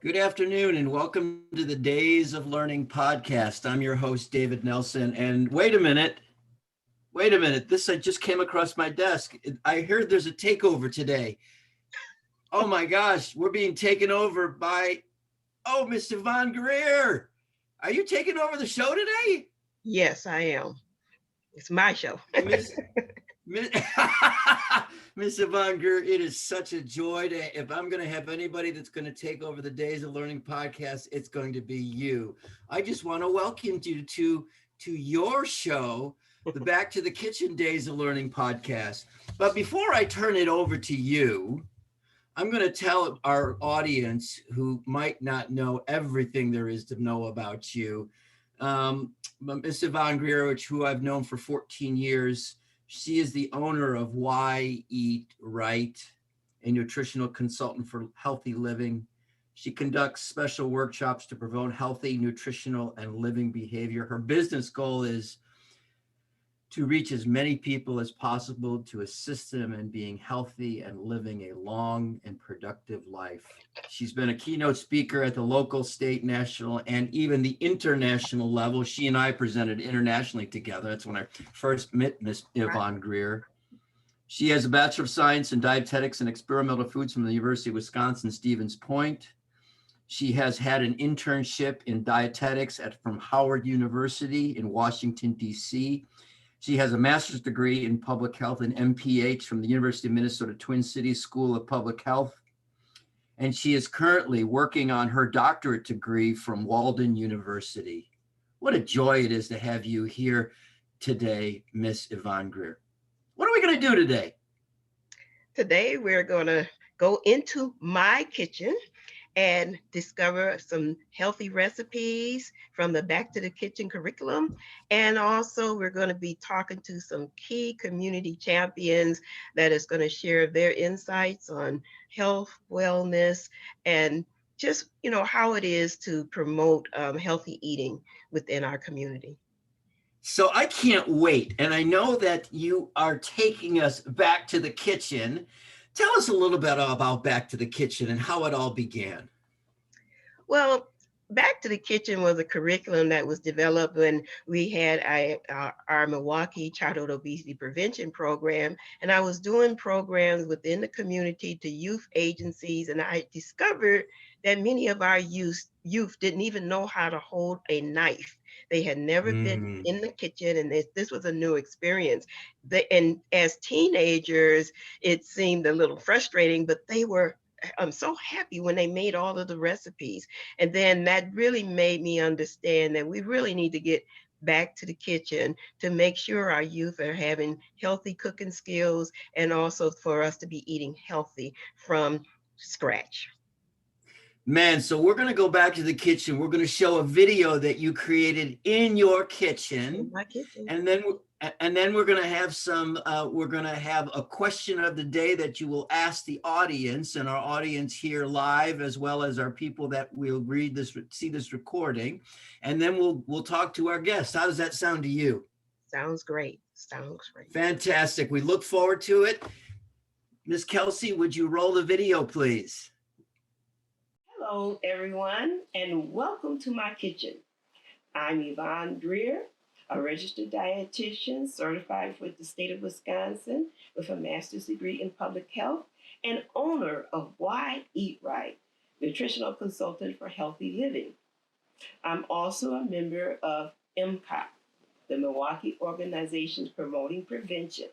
Good afternoon and welcome to the Days of Learning podcast. I'm your host, David Nelson. And wait a minute. This I just came across my desk. I heard there's a takeover today. Oh my gosh, we're being taken over by, Miss Yvonne Greer. Are you taking over the show today? Yes, I am. It's my show. Miss, Miss, Miss Yvonne Greer, it is such a joy to, if I'm going to have anybody that's going to take over the Days of Learning podcast, it's going to be you. I just want to welcome you to your show, the Back to the Kitchen Days of Learning podcast. But before I turn it over to you, I'm going to tell our audience who might not know everything there is to know about you. Miss Yvonne Greer, who I've known for 14 years, she is the owner of Why Eat Right, a nutritional consultant for healthy living. She conducts special workshops to promote healthy, nutritional, and living behavior. Her business goal is to reach as many people as possible to assist them in being healthy and living a long and productive life. She's been a keynote speaker at the local, state, national, and even the international level. She and I presented internationally together. That's when I first met Miss Right. Yvonne Greer. She has a Bachelor of Science in Dietetics and Experimental Foods from the University of Wisconsin, Stevens Point. She has had an internship in dietetics from Howard University in Washington, D.C. She has a master's degree in public health and MPH from the University of Minnesota Twin Cities School of Public Health. And she is currently working on her doctorate degree from Walden University. What a joy it is to have you here today, Miss Yvonne Greer. What are we going to do today? Today, we're going to go into my kitchen and discover some healthy recipes from the Back to the Kitchen curriculum. And also, we're going to be talking to some key community champions that is going to share their insights on health, wellness, and just, how it is to promote healthy eating within our community. So I can't wait. And I know that you are taking us back to the kitchen. Tell us a little bit about Back to the Kitchen and how it all began. Well, Back to the Kitchen was a curriculum that was developed when we had our Milwaukee Childhood Obesity Prevention Program. And I was doing programs within the community to youth agencies. And I discovered that many of our youth didn't even know how to hold a knife. They had never been Mm. in the kitchen, and this was a new experience. And as teenagers, it seemed a little frustrating, but they were I'm so happy when they made all of the recipes. And then that really made me understand that we really need to get back to the kitchen to make sure our youth are having healthy cooking skills and also for us to be eating healthy from scratch. Man, so we're going to go back to the kitchen. We're going to show a video that you created in your kitchen, In my kitchen. and then we're going to have we're going to have a question of the day that you will ask the audience, and our audience here live, as well as our people that will see this recording, and then we'll talk to our guests. How does that sound to you? Sounds great. Sounds great. Fantastic. We look forward to it. Miss Kelsey, would you roll the video, please? Hello, everyone, and welcome to my kitchen. I'm Yvonne Greer, a registered dietitian certified with the state of Wisconsin with a master's degree in public health and owner of Why Eat Right, nutritional consultant for healthy living. I'm also a member of MCOP, the Milwaukee Organization Promoting Prevention.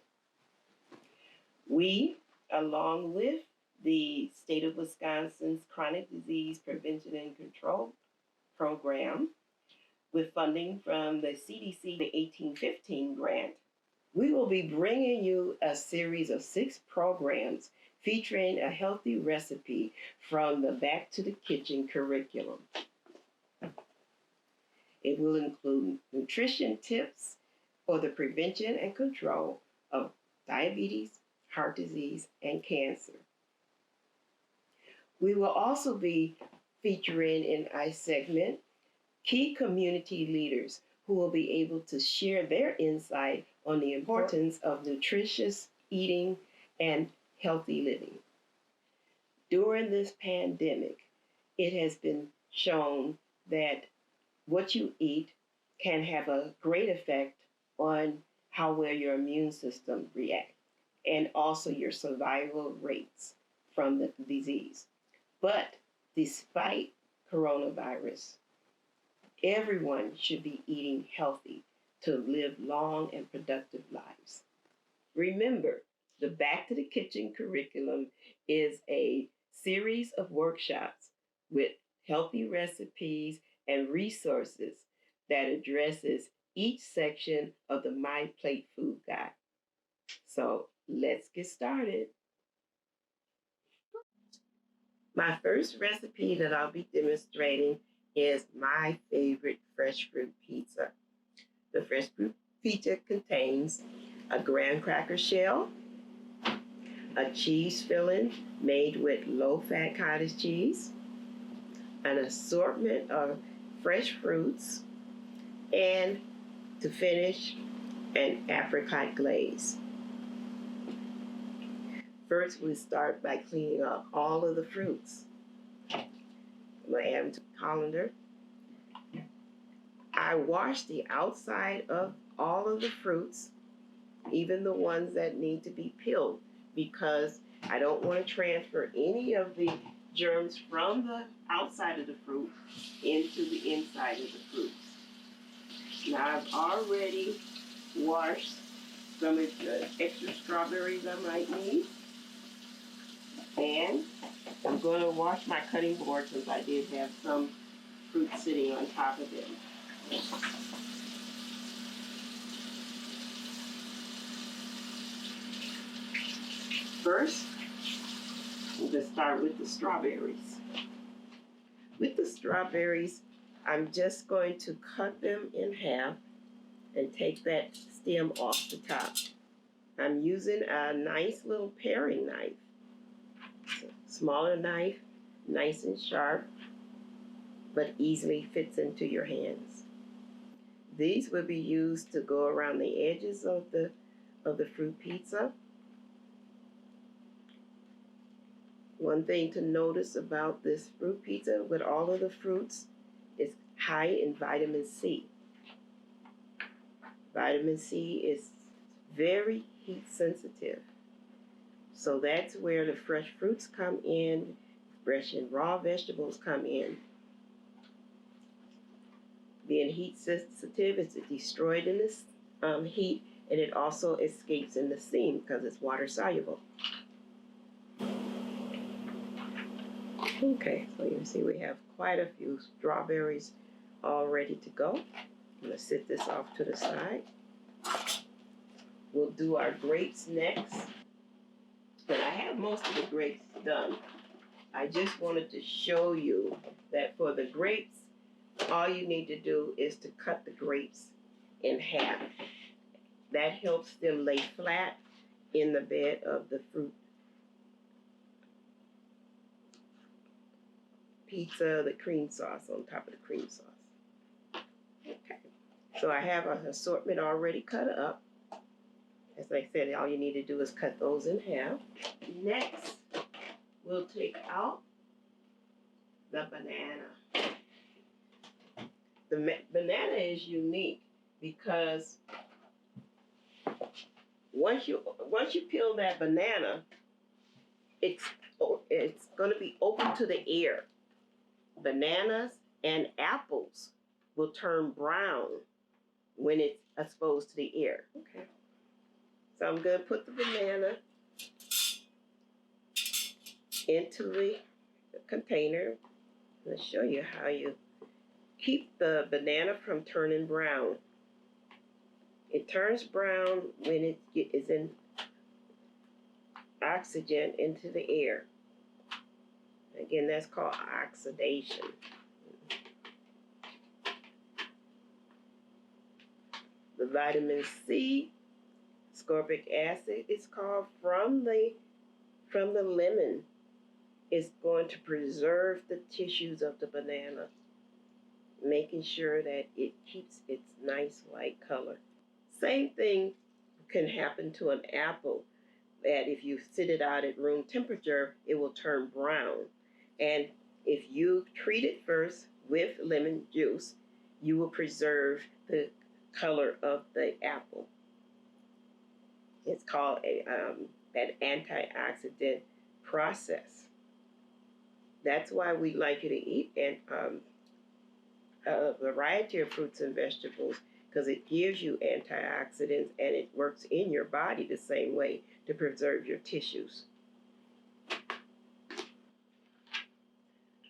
We, along with the state of Wisconsin's Chronic Disease Prevention and Control Program, with funding from the CDC, the 1815 grant, we will be bringing you a series of 6 programs featuring a healthy recipe from the Back to the Kitchen curriculum. It will include nutrition tips for the prevention and control of diabetes, heart disease, and cancer. We will also be featuring in our segment key community leaders who will be able to share their insight on the importance of nutritious eating and healthy living. During this pandemic, it has been shown that what you eat can have a great effect on how well your immune system reacts and also your survival rates from the disease. But despite coronavirus, everyone should be eating healthy to live long and productive lives. Remember, the Back to the Kitchen curriculum is a series of workshops with healthy recipes and resources that addresses each section of the My Plate Food Guide. So let's get started. My first recipe that I'll be demonstrating is my favorite fresh fruit pizza. The fresh fruit pizza contains a graham cracker shell, a cheese filling made with low-fat cottage cheese, an assortment of fresh fruits, and to finish, an apricot glaze. First, we start by cleaning up all of the fruits. I'm going to add them to the colander. I wash the outside of all of the fruits, even the ones that need to be peeled, because I don't want to transfer any of the germs from the outside of the fruit into the inside of the fruits. Now I've already washed some of the extra strawberries I might need. And I'm going to wash my cutting board since I did have some fruit sitting on top of them. First, I'm going to start with the strawberries. With the strawberries, I'm just going to cut them in half and take that stem off the top. I'm using a nice little paring knife. Smaller knife, nice and sharp, but easily fits into your hands. These will be used to go around the edges of the fruit pizza. One thing to notice about this fruit pizza with all of the fruits is high in vitamin C. Vitamin C is very heat sensitive. So that's where the fresh fruits come in, fresh and raw vegetables come in. Being heat sensitive, it's destroyed in this heat, and it also escapes in the steam because it's water soluble. Okay, so you can see we have quite a few strawberries all ready to go. I'm going to sit this off to the side. We'll do our grapes next. But I have most of the grapes done. I just wanted to show you that for the grapes, all you need to do is to cut the grapes in half. That helps them lay flat in the bed of the fruit pizza, the cream sauce on top of the cream sauce. Okay, so I have an assortment already cut up. As I said, all you need to do is cut those in half. Next, we'll take out the banana. The banana is unique because once you peel that banana, it's going to be open to the air. Bananas and apples will turn brown when it's exposed to the air. Okay. So I'm going to put the banana into the container. I'm going to show you how you keep the banana from turning brown. It turns brown when it is in oxygen into the air. Again, that's called oxidation. The vitamin C, ascorbic acid, is called from the lemon. It's going to preserve the tissues of the banana, making sure that it keeps its nice white color. Same thing can happen to an apple, that if you sit it out at room temperature, it will turn brown. And if you treat it first with lemon juice, you will preserve the color of the apple. It's called an antioxidant process. That's why we like you to eat a variety of fruits and vegetables, because it gives you antioxidants and it works in your body the same way to preserve your tissues.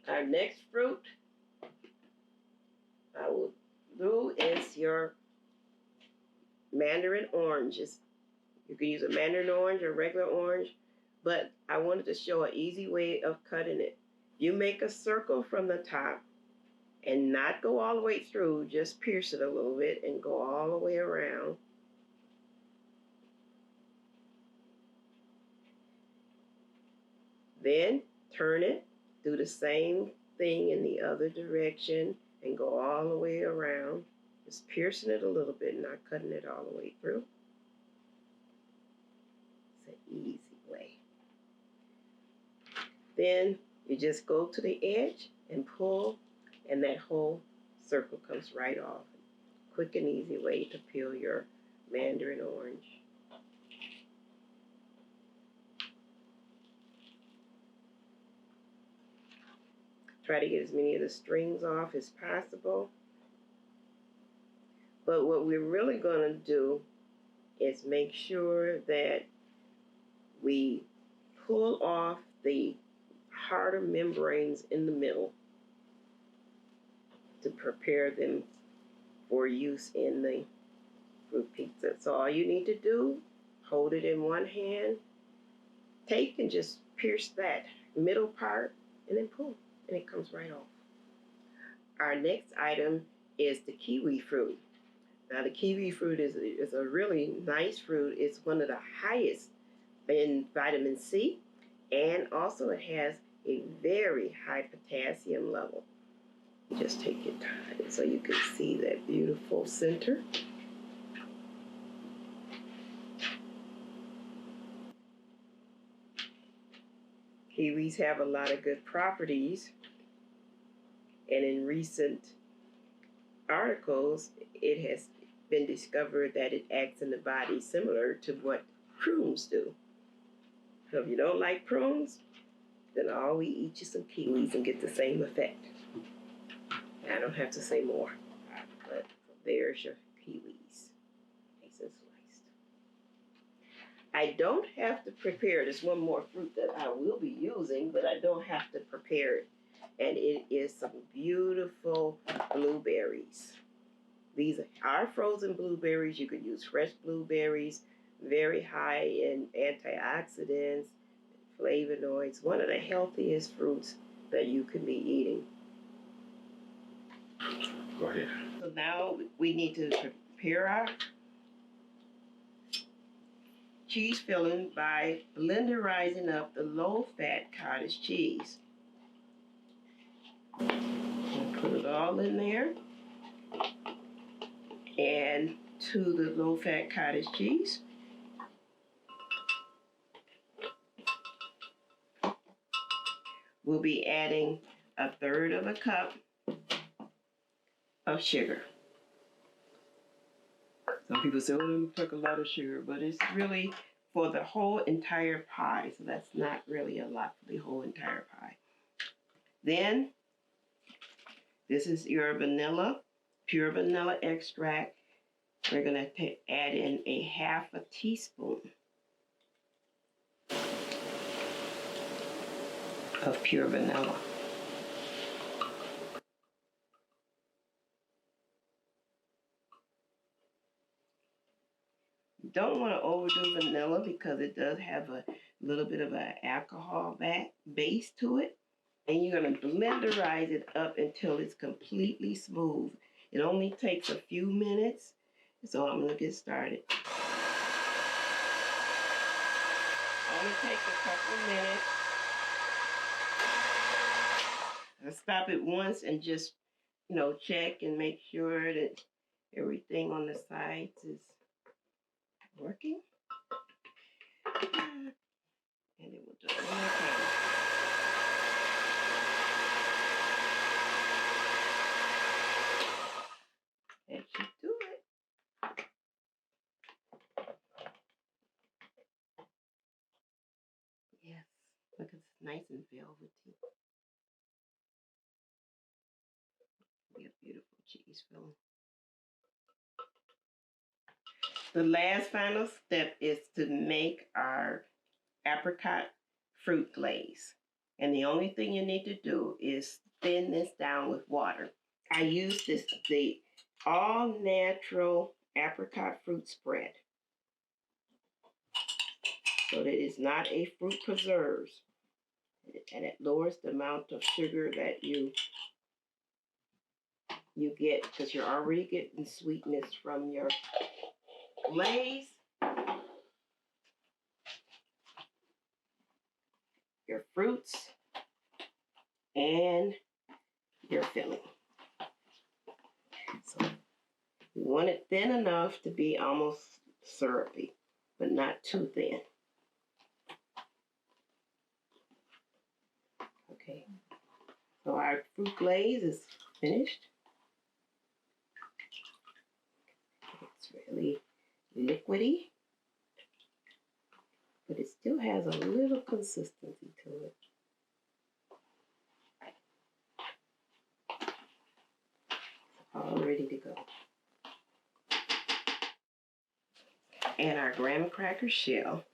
Our next fruit I will do is your mandarin oranges. You can use a mandarin orange or regular orange, but I wanted to show an easy way of cutting it. You make a circle from the top and not go all the way through, just pierce it a little bit and go all the way around. Then turn it, do the same thing in the other direction and go all the way around. Just piercing it a little bit, not cutting it all the way through. It's an easy way. Then you just go to the edge and pull, and that whole circle comes right off. Quick and easy way to peel your mandarin orange. Try to get as many of the strings off as possible. But what we're really going to do is make sure that we pull off the harder membranes in the middle to prepare them for use in the fruit pizza. So all you need to do, hold it in one hand, take and just pierce that middle part and then pull, and it comes right off. Our next item is the kiwi fruit. Now the kiwi fruit is a really nice fruit. It's one of the highest in vitamin C, and also it has a very high potassium level. Just take your time so you can see that beautiful center. Kiwis have a lot of good properties, and in recent articles, it has been discovered that it acts in the body similar to what prunes do. So if you don't like prunes, then always eat you some kiwis and get the same effect. I don't have to say more, but there's your kiwis, nice and sliced. I don't have to prepare. There's one more fruit that I will be using, but I don't have to prepare it, and it is some beautiful blueberries. These are frozen blueberries. You could use fresh blueberries, very high in antioxidants, flavonoids, one of the healthiest fruits that you could be eating. Go ahead. So now we need to prepare our cheese filling by blenderizing up the low-fat cottage cheese. We'll put it all in there. And to the low-fat cottage cheese, we'll be adding 1/3 of a cup of sugar. Some people say, oh, it took a lot of sugar, but it's really for the whole entire pie, so that's not really a lot for the whole entire pie. Then, this is your vanilla, pure vanilla extract. We're going to add in 1/2 teaspoon of pure vanilla. You don't want to overdo vanilla because it does have a little bit of an alcohol base to it. And you're going to blenderize it up until it's completely smooth. It only takes a few minutes, so I'm going to get started. Only takes a couple minutes. I'll stop it once and just, check and make sure that everything on the sides is working. And then we'll do it one more time. nice and velvety. Be a beautiful cheese filling. The last final step is to make our apricot fruit glaze. And the only thing you need to do is thin this down with water. I use the all-natural apricot fruit spread. So that it's not a fruit preserves. And it lowers the amount of sugar that you get because you're already getting sweetness from your glaze, your fruits, and your filling. So you want it thin enough to be almost syrupy, but not too thin. Okay, so our fruit glaze is finished. It's really liquidy, but it still has a little consistency to it. All ready to go. And our graham cracker shell.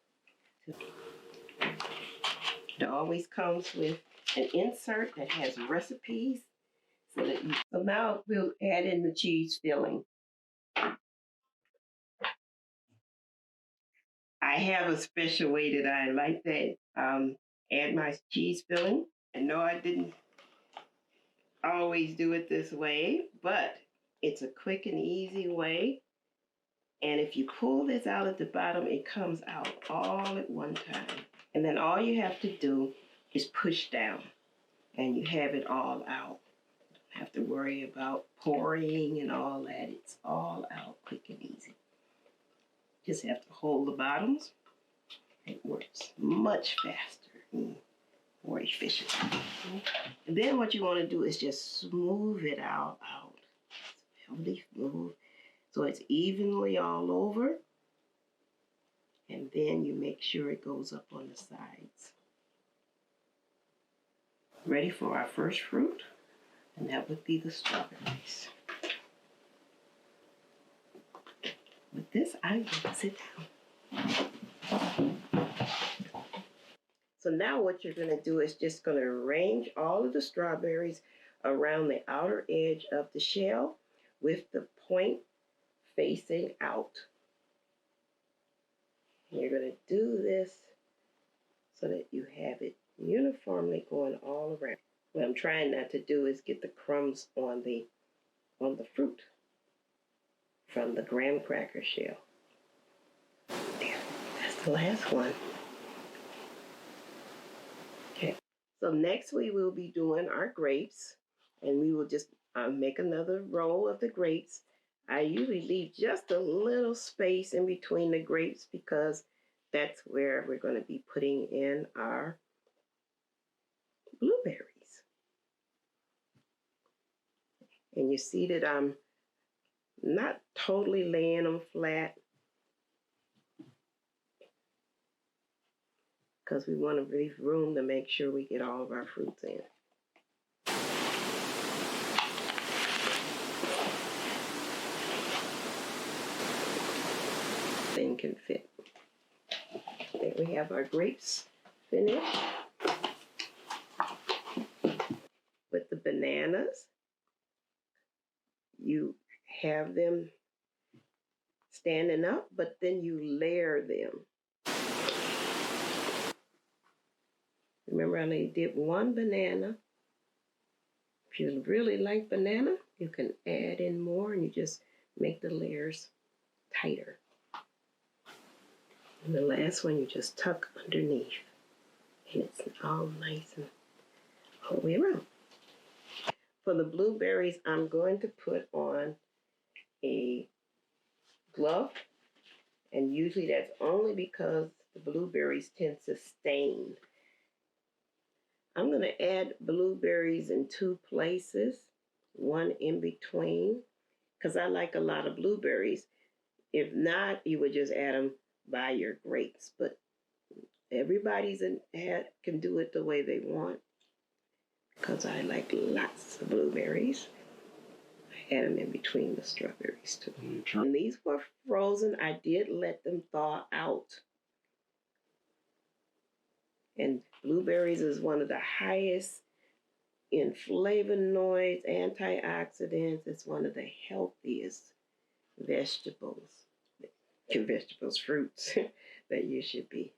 It always comes with an insert that has recipes so that so now we'll add in the cheese filling. I have a special way that I like to add my cheese filling. I know I didn't always do it this way, but it's a quick and easy way. And if you pull this out at the bottom, it comes out all at one time. And then all you have to do is push down and you have it all out. You don't have to worry about pouring and all that. It's all out quick and easy. Just have to hold the bottoms. It works much faster and more efficient. And then what you want to do is just smooth it out. Heavily smooth. So it's evenly all over. And then you make sure it goes up on the sides. Ready for our first fruit, and that would be the strawberries. With this, I'm going to sit down. So now what you're going to do is just going to arrange all of the strawberries around the outer edge of the shell with the point facing out. And you're going to do this so that you have it uniformly going all around. What I'm trying not to do is get the crumbs on the fruit from the graham cracker shell. There, that's the last one. Okay, so next we will be doing our grapes, and we will just make another roll of the grapes. I usually leave just a little space in between the grapes because that's where we're going to be putting in our blueberries. And you see that I'm not totally laying them flat because we want to leave room to make sure we get all of our fruits in. Thing can fit. There we have our grapes finished. With the bananas, you have them standing up, but then you layer them. Remember, I only did one banana. If you really like banana, you can add in more and you just make the layers tighter. And the last one you just tuck underneath. And it's all nice and all the way around. For the blueberries, I'm going to put on a glove. And usually that's only because the blueberries tend to stain. I'm going to add blueberries in two places, one in between, because I like a lot of blueberries. If not, you would just add them by your grapes. But everybody's can do it the way they want, because I like lots of blueberries. I had them in between the strawberries too. And these were frozen. I did let them thaw out. And blueberries is one of the highest in flavonoids, antioxidants. It's one of the healthiest fruits that you should be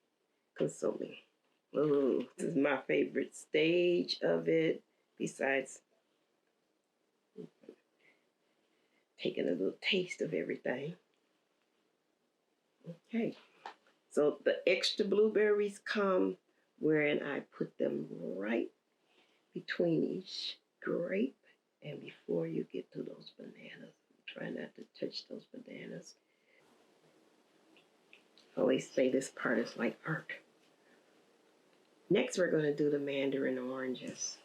consuming. Ooh, this is my favorite stage of it, besides taking a little taste of everything. Okay, so the extra blueberries come wherein I put them right between each grape, and before you get to those bananas, try not to touch those bananas. I always say this part is like art. Next, we're going to do the mandarin oranges.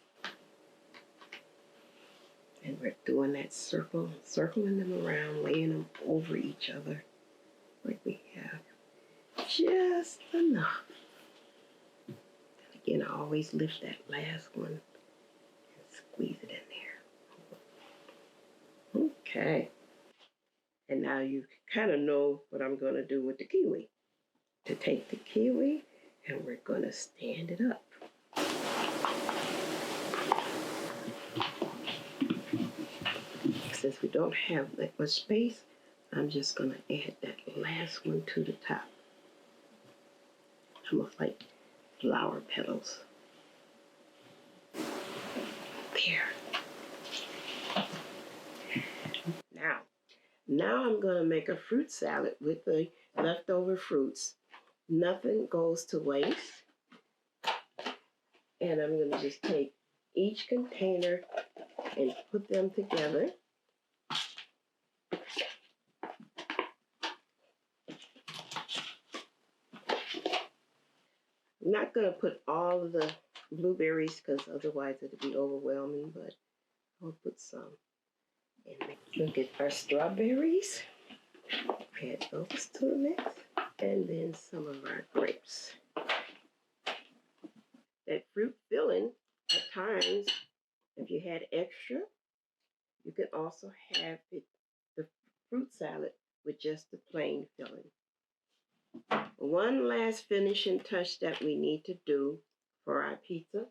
And we're doing that circling them around, laying them over each other, like we have just enough. Again, I always lift that last one and squeeze it in there. Okay. And now you kind of know what I'm going to do with the kiwi. To take the kiwi, and we're going to stand it up. Since we don't have that much space, I'm just going to add that last one to the top. Almost like flower petals. There. Now I'm going to make a fruit salad with the leftover fruits. Nothing goes to waste. And I'm going to just take each container and put them together. I'm not going to put all of the blueberries because otherwise it'll be overwhelming, but I'll put some. And look at our strawberries. Add those to the mix. And then some of our grapes. That fruit filling, at times, if you had extra, you could also have the fruit salad with just the plain filling. One last finishing touch that we need to do for our pizza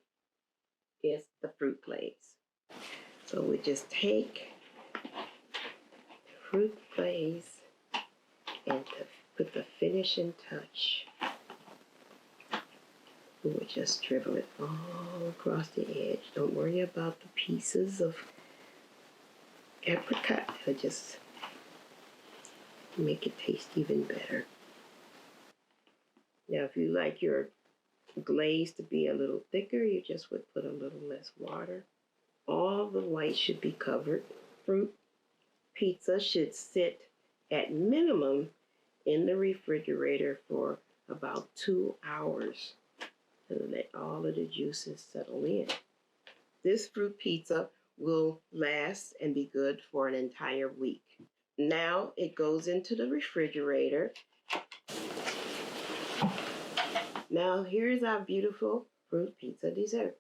is the fruit glaze. So we just take fruit glaze and to put the finishing touch, we would just dribble it all across the edge. Don't worry about the pieces of apricot. It'll just make it taste even better. Now, if you like your glaze to be a little thicker, you just would put a little less water. All the white should be covered. Fruit pizza should sit at minimum in the refrigerator for about 2 hours to let all of the juices settle in. This fruit pizza will last and be good for an entire week. Now it goes into the refrigerator. Now here's our beautiful fruit pizza dessert.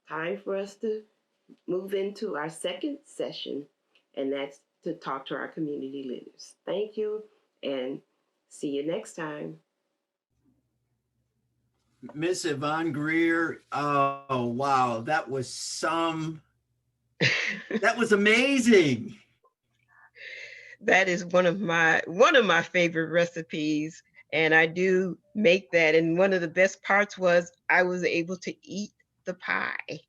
Time for us to move into our second session, and that's to talk to our community leaders. Thank you, and see you next time. Miss Yvonne Greer, oh wow, that was amazing. That is one of my favorite recipes, and I do make that. And one of the best parts was I was able to eat the pie.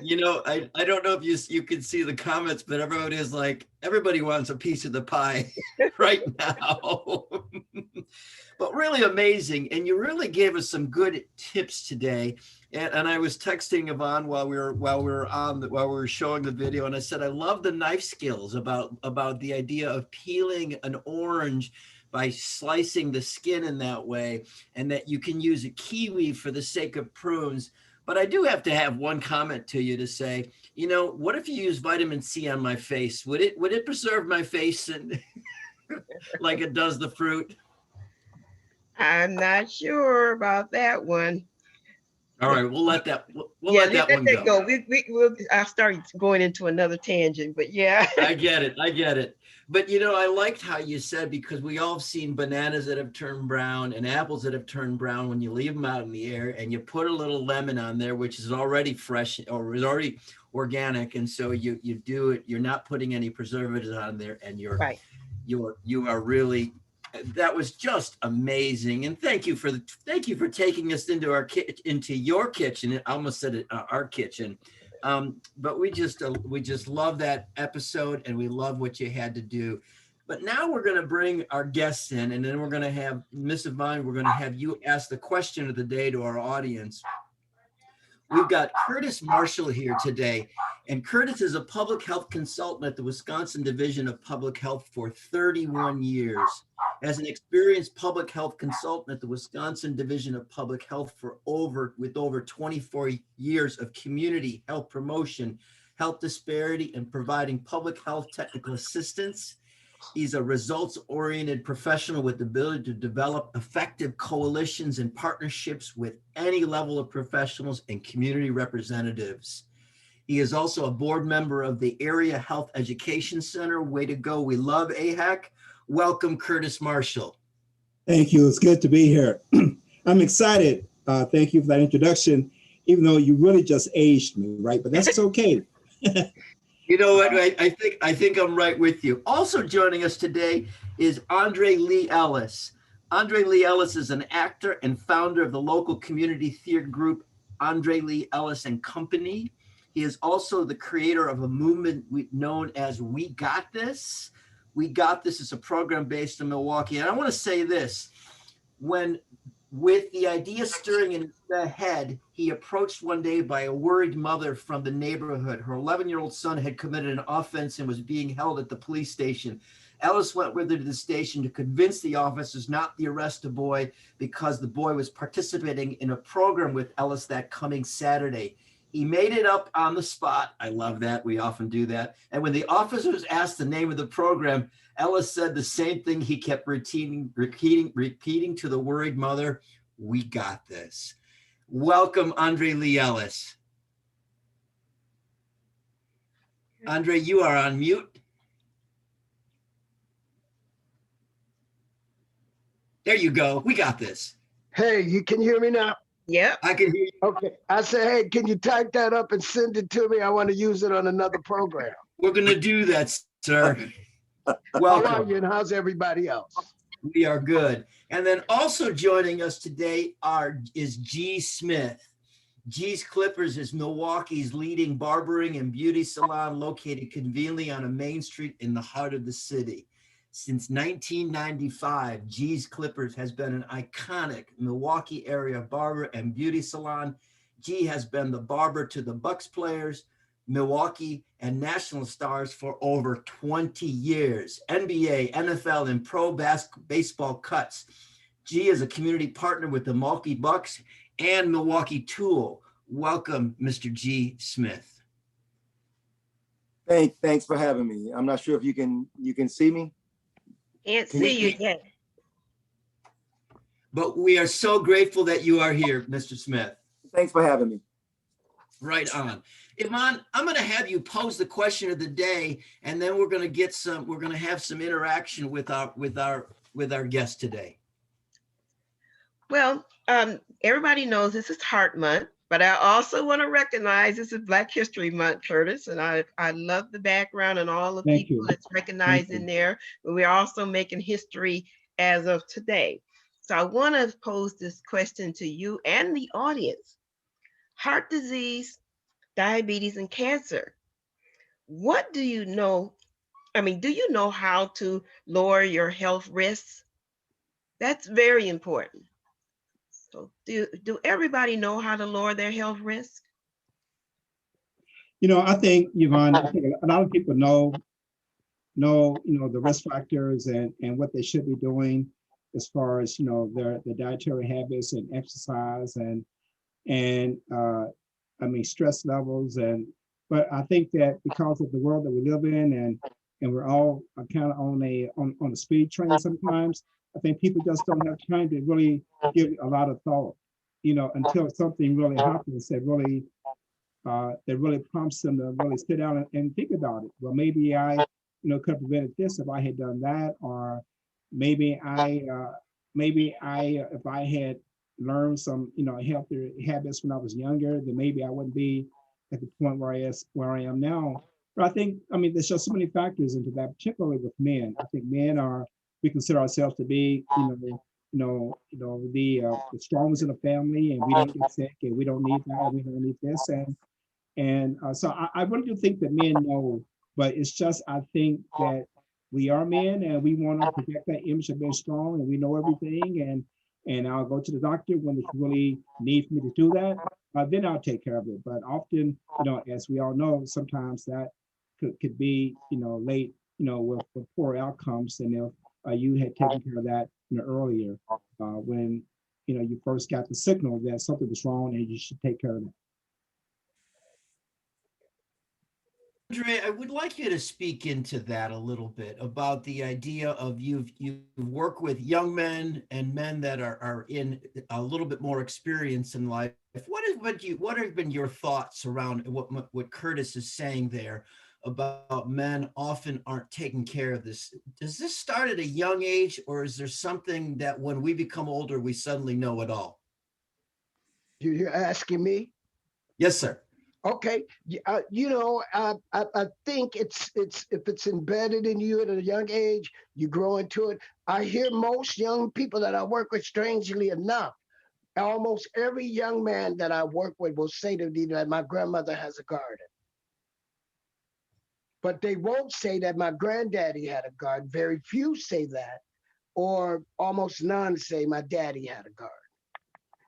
You know, I don't know if you can see the comments, but everybody wants a piece of the pie right now. But really amazing, and you really gave us some good tips today. And I was texting Yvonne while we were showing the video, and I said I love the knife skills about the idea of peeling an orange by slicing the skin in that way, and that you can use a kiwi for the sake of prunes. But I do have to have one comment to you to say, you know, what if you use vitamin C on my face? Would it preserve my face and like it does the fruit? I'm not sure about that one. All right, we'll let that we'll Yeah, let that let one that go. go. I'll start going into another tangent, but yeah. I get it. I get it. But I liked how you said, because we all have seen bananas that have turned brown and apples that have turned brown when you leave them out in the air, and you put a little lemon on there, which is already fresh or is already organic. And so you do it, you're not putting any preservatives on there, and Right. you are really, that was just amazing. And thank you for taking us into your kitchen. I almost said it, our kitchen. But we just love that episode, and we love what you had to do. But now we're going to bring our guests in, and then we're going to have Miss Yvonne. We're going to have you ask the question of the day to our audience. We've got Curtis Marshall here today, and Curtis is a public health consultant at the Wisconsin Division of Public Health for 31 years. As an experienced public health consultant at the Wisconsin Division of Public Health with over 24 years of community health promotion, health disparity, and providing public health technical assistance. He's a results-oriented professional with the ability to develop effective coalitions and partnerships with any level of professionals and community representatives. He is also a board member of the Area Health Education Center. Way to go. We love AHEC. Welcome, Curtis Marshall. Thank you. It's good to be here. I'm excited. Thank you for that introduction, even though you really just aged me, right? But that's okay. You know what? I think I'm right with you. Also joining us today is Lee Ellis. Lee Ellis is an actor and founder of the local community theater group Lee Ellis and Company. He is also the creator of a movement known as We Got This. We Got This is a program based in Milwaukee. And I want to say this: with the idea stirring in the head, he approached one day by a worried mother from the neighborhood. Her 11-year-old son had committed an offense and was being held at the police station. Ellis went with her to the station to convince the officers not to arrest the boy, because the boy was participating in a program with Ellis that coming Saturday. He made it up on the spot. I love that. We often do that. And when the officers asked the name of the program, Ellis said the same thing he kept repeating to the worried mother: "We got this." Welcome, Lee Ellis. You are on mute. There you go. We got this. Hey, can you hear me now? Yeah. I can hear you. Okay. I said, hey, can you type that up and send it to me? I want to use it on another program. We're going to do that, sir. Welcome. How are you, and how's everybody else? We are good. And then also joining us today is G. Smith. G's Clippers is Milwaukee's leading barbering and beauty salon, located conveniently on a main street in the heart of the city. Since 1995, G's Clippers has been an iconic Milwaukee area barber and beauty salon. G has been the barber to the Bucks players, Milwaukee, and national stars for over 20 years. NBA, NFL, and pro baseball cuts. G is a community partner with the Milwaukee Bucks and Milwaukee Tool. Welcome, Mr. G. Smith. Thanks for having me. I'm not sure if you can see me. Can't see you yet. But we are so grateful that you are here, Mr. Smith. Thanks for having me. Right on. Yvonne, I'm going to have you pose the question of the day, and then we're going to have some interaction with our guest today. Well, everybody knows this is Heart Month, but I also want to recognize this is Black History Month, Curtis, and I love the background and all the people that's recognized in there. But we're also making history as of today. So I want to pose this question to you and the audience. Heart disease, diabetes, and cancer. What do you know? Do you know how to lower your health risks? That's very important. So do everybody know how to lower their health risk? I think, Yvonne, a lot of people know, the risk factors and what they should be doing as far as, their dietary habits and exercise and stress levels. But I think that because of the world that we live in, and we're all kind of on a speed train sometimes, I think people just don't have time to really give a lot of thought, until something really happens that really prompts them to really sit down and think about it. Well, maybe I, could have prevented this if I had done that, or maybe if I had learned some, healthier habits when I was younger, then maybe I wouldn't be at the point where I am now. But there's just so many factors into that, particularly with men. I think we consider ourselves to be, the strongest in the family, and we don't get sick, and we don't need that, we don't need this, so I really do think that men know, but it's just, I think that we are men and we want to project that image of being strong and we know everything, and I'll go to the doctor when it's really need for me to do that. Then I'll take care of it. But often, as we all know, sometimes that could be, late, with poor outcomes than if you had taken care of that, earlier, when, you first got the signal that something was wrong and you should take care of it. Andre, I would like you to speak into that a little bit about the idea of you work with young men and men that are in a little bit more experience in life. What have been your thoughts around what Curtis is saying there about men often aren't taking care of this? Does this start at a young age, or is there something that when we become older, we suddenly know it all? You're asking me? Yes, sir. Okay, I think it's if it's embedded in you at a young age, you grow into it. I hear most young people that I work with, strangely enough, almost every young man that I work with will say to me that my grandmother has a garden. But they won't say that my granddaddy had a garden. Very few say that, or almost none say my daddy had a garden.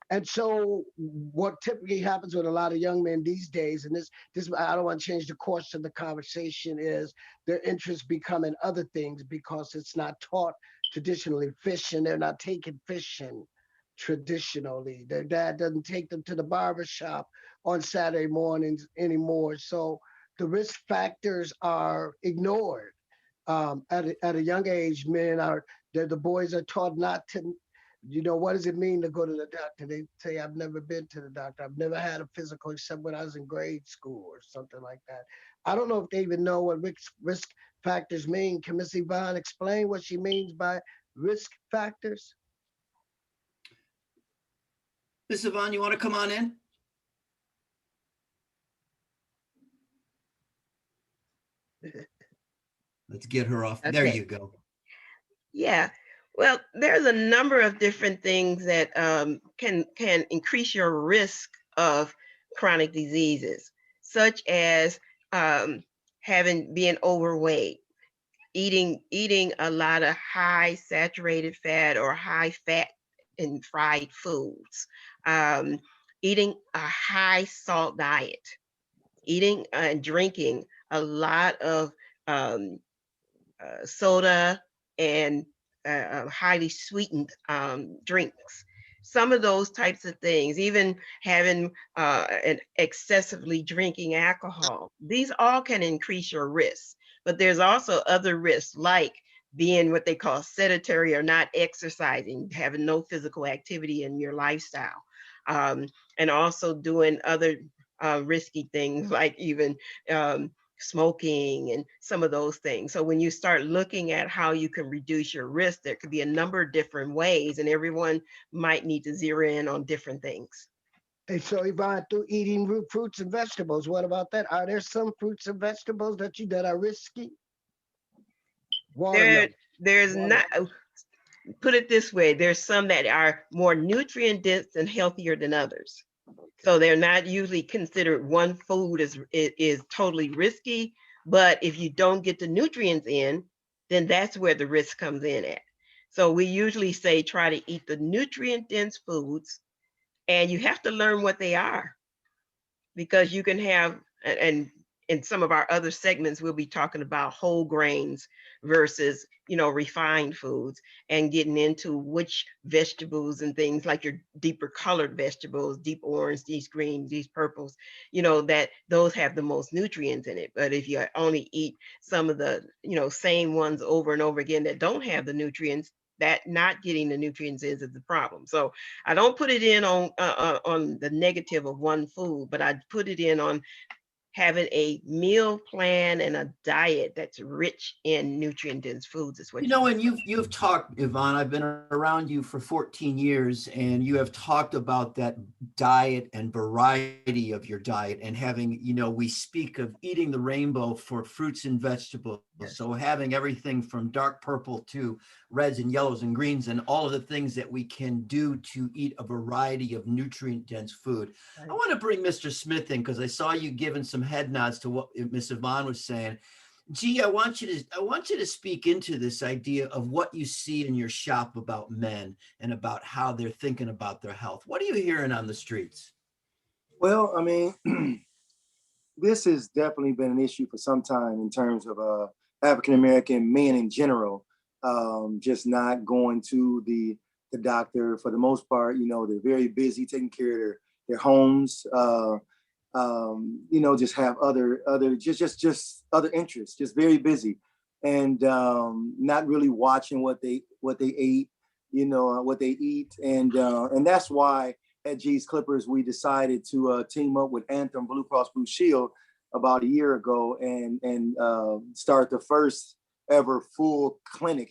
And so what typically happens with a lot of young men these days, and this I don't want to change the course of the conversation, is their interests become in other things because it's not taught traditionally. Fishing, they're not taking fishing traditionally. Their dad doesn't take them to the barber shop on Saturday mornings anymore. So the risk factors are ignored. At a young age, the boys are taught not to. What does it mean to go to the doctor? They say, I've never been to the doctor. I've never had a physical except when I was in grade school or something like that. I don't know if they even know what risk factors mean. Can Miss Yvonne explain what she means by risk factors? Miss Yvonne, you want to come on in? Let's get her off. Okay. There you go. Yeah. Well, there's a number of different things that can increase your risk of chronic diseases, such as being overweight, eating a lot of high saturated fat or high fat and fried foods, eating a high salt diet, eating and drinking a lot of soda and highly sweetened drinks. Some of those types of things, even having and excessively drinking alcohol, these all can increase your risk. But there's also other risks, like being what they call sedentary or not exercising, having no physical activity in your lifestyle, and also doing other risky things like even smoking and some of those things. So when you start looking at how you can reduce your risk, there could be a number of different ways, and everyone might need to zero in on different things. And so Yvonne, through eating root fruits and vegetables, what about that? Are there some fruits and vegetables that are risky? There's not, put it this way, there's some that are more nutrient dense and healthier than others. So they're not usually considered one food is totally risky, but if you don't get the nutrients in, then that's where the risk comes in at. So we usually say try to eat the nutrient dense foods, and you have to learn what they are, because you can have, and in some of our other segments, we'll be talking about whole grains versus, refined foods, and getting into which vegetables and things like your deeper colored vegetables, deep orange, these greens, these purples, that those have the most nutrients in it. But if you only eat some of the, same ones over and over again that don't have the nutrients, that not getting the nutrients is the problem. So I don't put it in on the negative of one food, but I put it in on having a meal plan and a diet that's rich in nutrient-dense foods is what You know, and you've talked, Yvonne, I've been around you for 14 years, and you have talked about that diet and variety of your diet and having, you know, we speak of eating the rainbow for fruits and vegetables. Yes. So having everything from dark purple to reds and yellows and greens and all of the things that we can do to eat a variety of nutrient-dense food. Right. I want to bring Mr. Smith in because I saw you giving some head nods to what Ms. Yvonne was saying. Gee, I want you to speak into this idea of what you see in your shop about men and about how they're thinking about their health. What are you hearing on the streets? Well, I mean, this has definitely been an issue for some time in terms of African-American men in general, just not going to the doctor for the most part. You know, they're very busy taking care of their homes, you know, just have other just other interests, just very busy, and not really watching what they ate, you know, what they eat, and that's why at G's Clippers we decided to team up with Anthem Blue Cross Blue Shield about a year ago and start the first ever full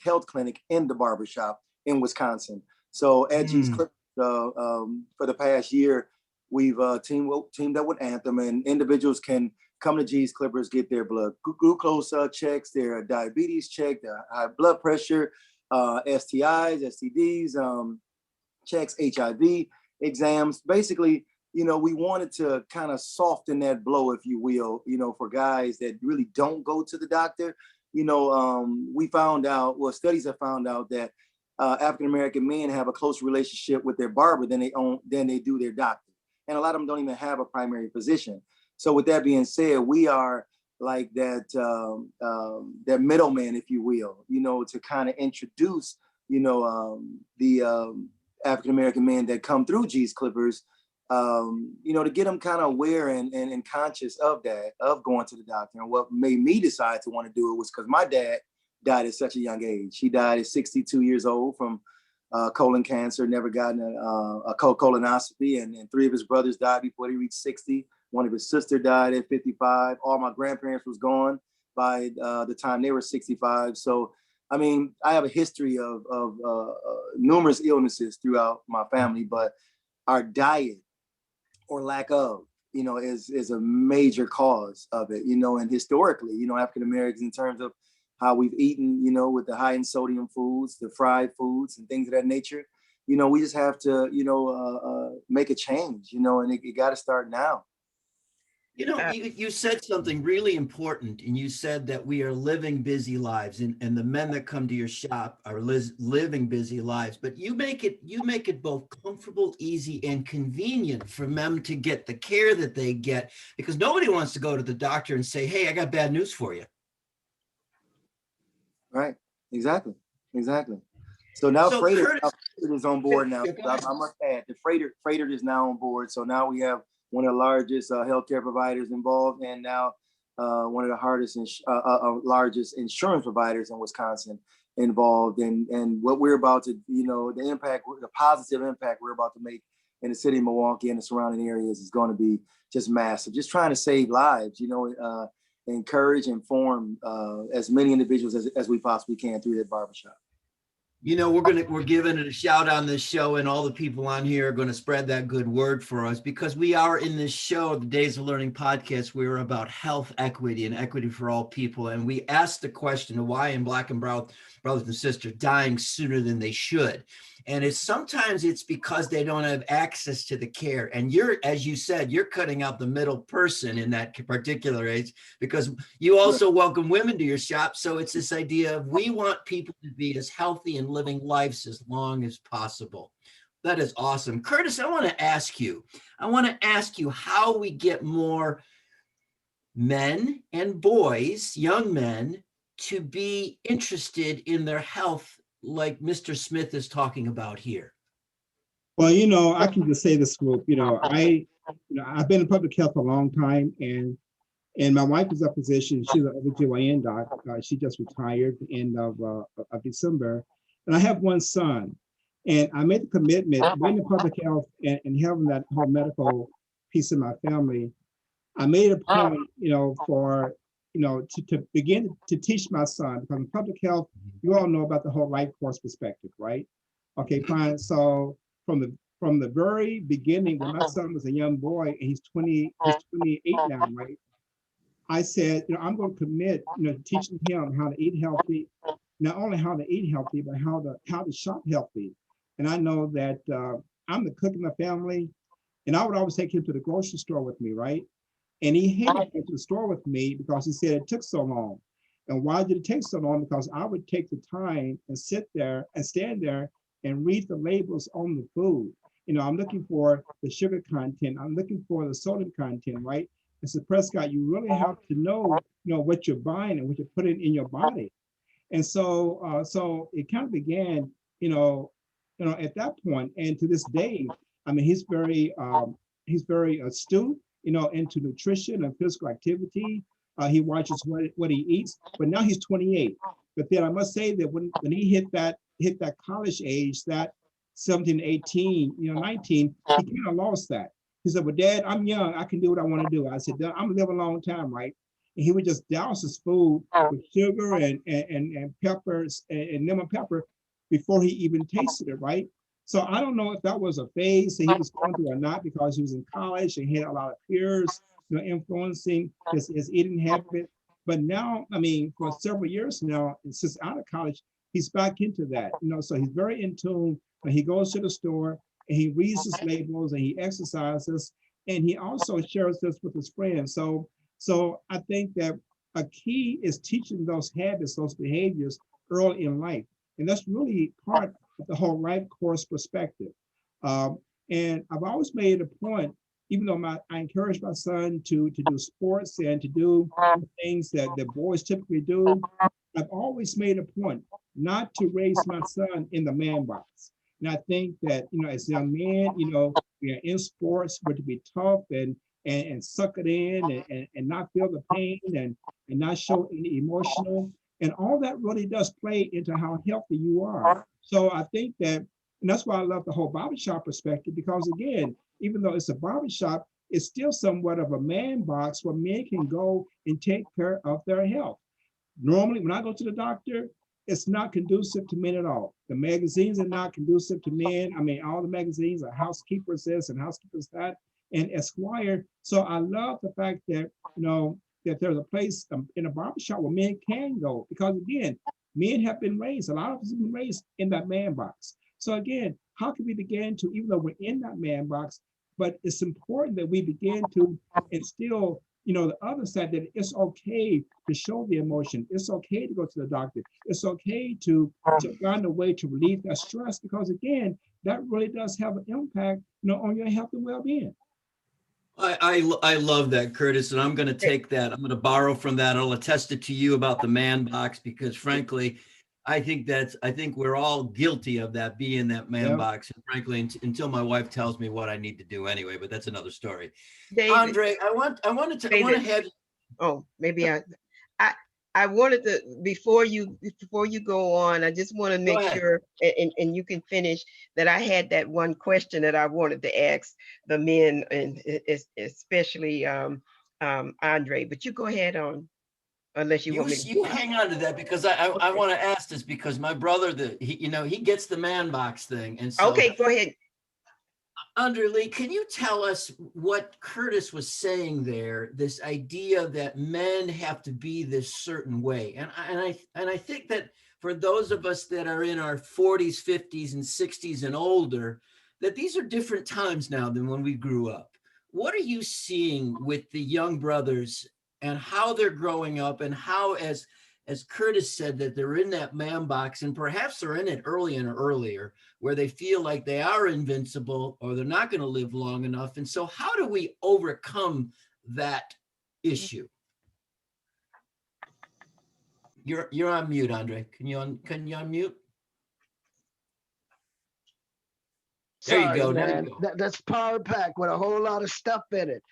health clinic in the barbershop in Wisconsin. So at G's Clippers for the past year, we've teamed up with Anthem, and individuals can come to G's Clippers, get their blood glucose checks, their diabetes check, their high blood pressure, STIs, STDs, checks, HIV exams. Basically, you know, we wanted to kind of soften that blow, if you will, you know, for guys that really don't go to the doctor. You know, we found out, well, studies have found out that African-American men have a closer relationship with their barber than they do their doctor. And a lot of them don't even have a primary physician. So with that being said, we are like that middleman, if you will, you know, to kind of introduce, you know, the African-American men that come through G's Clippers, you know, to get them kind of aware and conscious of that, of going to the doctor. And what made me decide to want to do it was because my dad died at such a young age. He died at 62 years old from colon cancer, never gotten a colonoscopy, and 3 of his brothers died before he reached 60. One of his sisters died at 55. All my grandparents was gone by the time they were 65. So, I mean, I have a history of numerous illnesses throughout my family, but our diet or lack of, you know, is a major cause of it, you know, and historically, you know, African Americans in terms of how we've eaten, you know, with the high in sodium foods, the fried foods and things of that nature, you know, we just have to, you know, make a change, you know, and it got to start now. You know, you said something really important, and you said that we are living busy lives, and the men that come to your shop are living busy lives, but you make it both comfortable, easy, and convenient for them to get the care that they get, because nobody wants to go to the doctor and say, hey, I got bad news for you. Right. Exactly. So now Freighter is on board now. I must add, the Freighter is now on board. So now we have one of the largest healthcare providers involved, and now one of the largest insurance providers in Wisconsin involved. And what we're about to, you know, the positive impact we're about to make in the city of Milwaukee and the surrounding areas is going to be just massive. Just trying to save lives, you know, encourage, inform as many individuals as we possibly can through that barbershop. You know, we're giving it a shout on this show, and all the people on here are going to spread that good word for us, because we are in this show, the Days of Learning podcast. We're about health equity and equity for all people. And we asked the question of why in Black and brown brothers and sisters dying sooner than they should. And sometimes it's because they don't have access to the care. And as you said, you're cutting out the middle person in that particular age, because you also welcome women to your shop. So it's this idea of, we want people to be as healthy and living lives as long as possible. That is awesome. Curtis, I want to ask you how we get more men and boys, young men, to be interested in their health, like Mr. Smith is talking about here. Well, you know, I can just say this, group. You know, I've been in public health for a long time, and my wife is a physician. She's an OBGYN doc. She just retired at the end of December, And I have one son. And I made the commitment, being in public health and having that whole medical piece in my family, I made a point, for, to begin to teach my son, because in public health, you all know about the whole life course perspective, right? Okay, fine. So from the very beginning, when my son was a young boy, and he's 28 now, right? I said, I'm going to commit, to teaching him how to eat healthy, not only how to eat healthy, but how to shop healthy. And I know that I'm the cook in the family, and I would always take him to the grocery store with me, right? And he hated to go to the store with me because he said it took so long. And why did it take so long? Because I would take the time and sit there and stand there and read the labels on the food. I'm looking for the sugar content. I'm looking for the sodium content, right? And so Prescott, you really have to know, what you're buying and what you're putting in your body. And so it kind of began, at that point, and to this day, I mean, he's very astute, into nutrition and physical activity. He watches what he eats, but now he's 28. But then I must say that when he hit that college age, that 17, 18, 19, he kind of lost that. He said, "Well, Dad, I'm young. I can do what I want to do." I said, "I'm gonna live a long time, right?" And he would just douse his food with sugar and peppers and lemon pepper before he even tasted it, right? So I don't know if that was a phase that he was going through or not, because he was in college and he had a lot of peers, influencing his eating habit. But now, I mean, for several years now, since out of college, he's back into that, so he's very in tune when he goes to the store and he reads his labels and he exercises, and he also shares this with his friends. So I think that a key is teaching those habits, those behaviors early in life. And that's really part of the whole life course perspective. And I've always made a point, even though I encourage my son to do sports and to do things that boys typically do, I've always made a point not to raise my son in the man box. And I think that, as young men, we are in sports, we're to be tough and suck it in and not feel the pain and not show any emotional. And all that really does play into how healthy you are. So I think that, and that's why I love the whole barbershop perspective, because again, even though it's a barbershop, it's still somewhat of a man box where men can go and take care of their health. Normally, when I go to the doctor, it's not conducive to men at all. The magazines are not conducive to men. I mean, all the magazines are housekeepers this and housekeepers that and Esquire. So I love the fact that, that there's a place in a barbershop where men can go, because again, men have been raised, a lot of us have been raised in that man box. So again, how can we begin to, even though we're in that man box, but it's important that we begin to instill, the other side, that it's okay to show the emotion. It's okay to go to the doctor. It's okay to find a way to relieve that stress, because again, that really does have an impact, on your health and well-being. I love that, Curtis, and I'm going to take that. I'm going to borrow from that. I'll attest it to you about the man box, because frankly, I think we're all guilty of that, being that man box. And frankly, until my wife tells me what I need to do anyway, but that's another story. David, Andre, I want to have. Oh, maybe I wanted to, before you go on, I just want to make sure, and you can finish, that I had that one question that I wanted to ask the men, and especially Andre, but you go ahead on, unless you want me to. You hang on to that, because I want to ask this, because my brother, he gets the man box thing. And so, okay, go ahead. Andre Lee, can you tell us what Curtis was saying there, this idea that men have to be this certain way? And I think that for those of us that are in our 40s, 50s, and 60s and older, that these are different times now than when we grew up. What are you seeing with the young brothers and how they're growing up, and how, as Curtis said, that they're in that man box, and perhaps they're in it early and earlier, where they feel like they are invincible or they're not going to live long enough. And so how do we overcome that issue? You're on mute, Andre. Can you unmute? There you go. Man. That's Power Pack with a whole lot of stuff in it.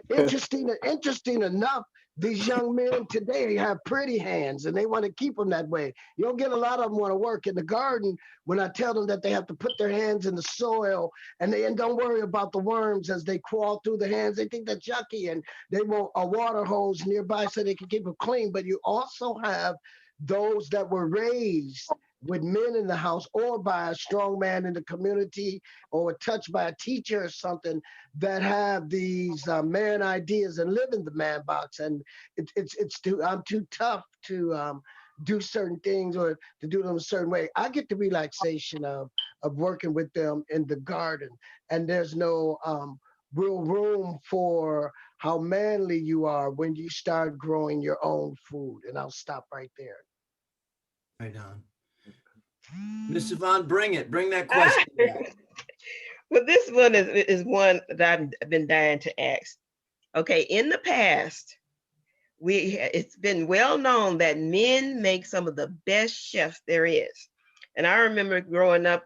Interesting enough, These young men today have pretty hands and they want to keep them that way. You don't get a lot of them want to work in the garden when I tell them that they have to put their hands in the soil and don't worry about the worms as they crawl through the hands. They think that's yucky and they want a water hose nearby so they can keep them clean. But you also have those that were raised with men in the house or by a strong man in the community or touched by a teacher or something that have these man ideas and live in the man box. And I'm too tough to do certain things or to do them a certain way. I get the relaxation of working with them in the garden, and there's no real room for how manly you are when you start growing your own food. And I'll stop right there. Right on. Miss Yvonne, bring that question back. Well, this one is one that I've been dying to ask. Okay, in the past, it's been well known that men make some of the best chefs there is. And I remember growing up,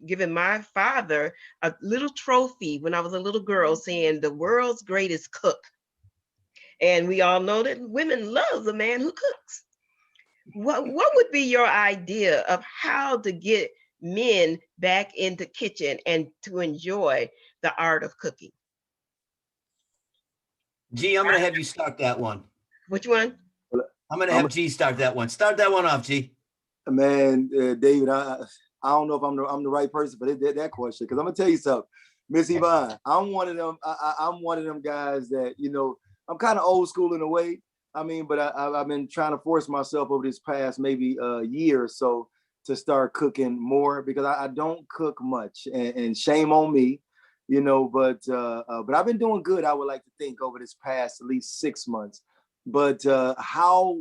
giving my father a little trophy when I was a little girl saying the world's greatest cook. And we all know that women love the man who cooks. What would be your idea of how to get men back into kitchen and to enjoy the art of cooking? G, I'm going to have you start that one. Which one? I'm going to have G start that one. Start that one off, G. Man, David, I don't know if I'm the right person for that question, because I'm gonna tell you something, Miss Yvonne. I'm one of them. I'm one of them guys that, you know, I'm kind of old school in a way. I mean, but I've been trying to force myself over this past maybe year or so to start cooking more, because I don't cook much, and shame on me, you know. But I've been doing good, I would like to think, over this past at least 6 months. But how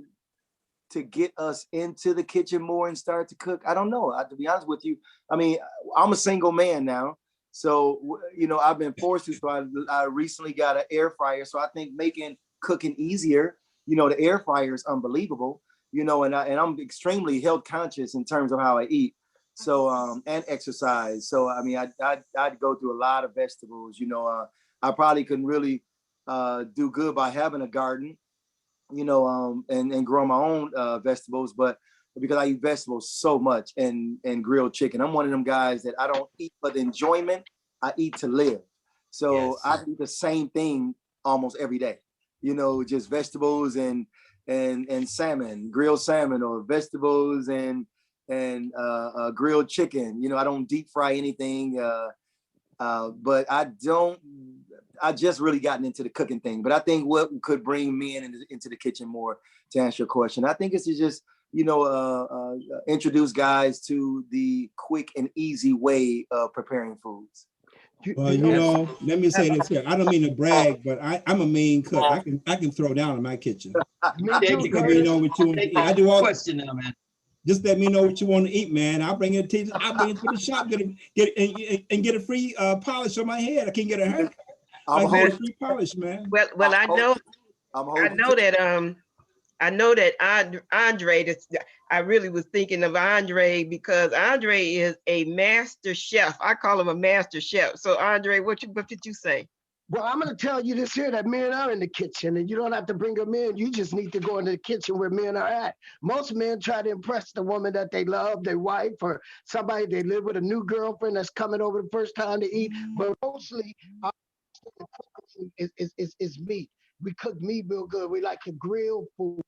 to get us into the kitchen more and start to cook, I don't know. To be honest with you, I mean, I'm a single man now, so, you know, I've been forced to. So I recently got an air fryer, so I think making cooking easier. You know, the air fryer is unbelievable. You know, and I'm extremely health conscious in terms of how I eat. So and exercise. So I mean, I'd go through a lot of vegetables. You know, I probably couldn't really do good by having a garden, you know, and grow my own vegetables, but because I eat vegetables so much, and grilled chicken. I'm one of them guys that I don't eat for the enjoyment, I eat to live. So yes. I eat the same thing almost every day, you know, just vegetables and salmon, grilled salmon, or vegetables and grilled chicken. You know, I don't deep fry anything, but I just really gotten into the cooking thing. But I think what could bring men into the kitchen more, to answer your question, I think it's to just, you know, introduce guys to the quick and easy way of preparing foods. Well, you know, let me say this here. I don't mean to brag, but I'm a mean cook. I can throw down in my kitchen. Just let me know what you want to eat. I do all question now, man. Just let me know what you want to eat, man. I'll bring it to the shop, get a free polish on my head. I can't get a haircut. I get a free polish, man. Well, I know that Andre. I really was thinking of Andre because Andre is a master chef. I call him a master chef. So Andre, what did you say? Well, I'm going to tell you this here, that men are in the kitchen, and you don't have to bring them in. You just need to go into the kitchen where men are at. Most men try to impress the woman that they love, their wife, or somebody they live with, a new girlfriend that's coming over the first time to eat. But mostly, is meat. We cook meat real good. We like to grill food.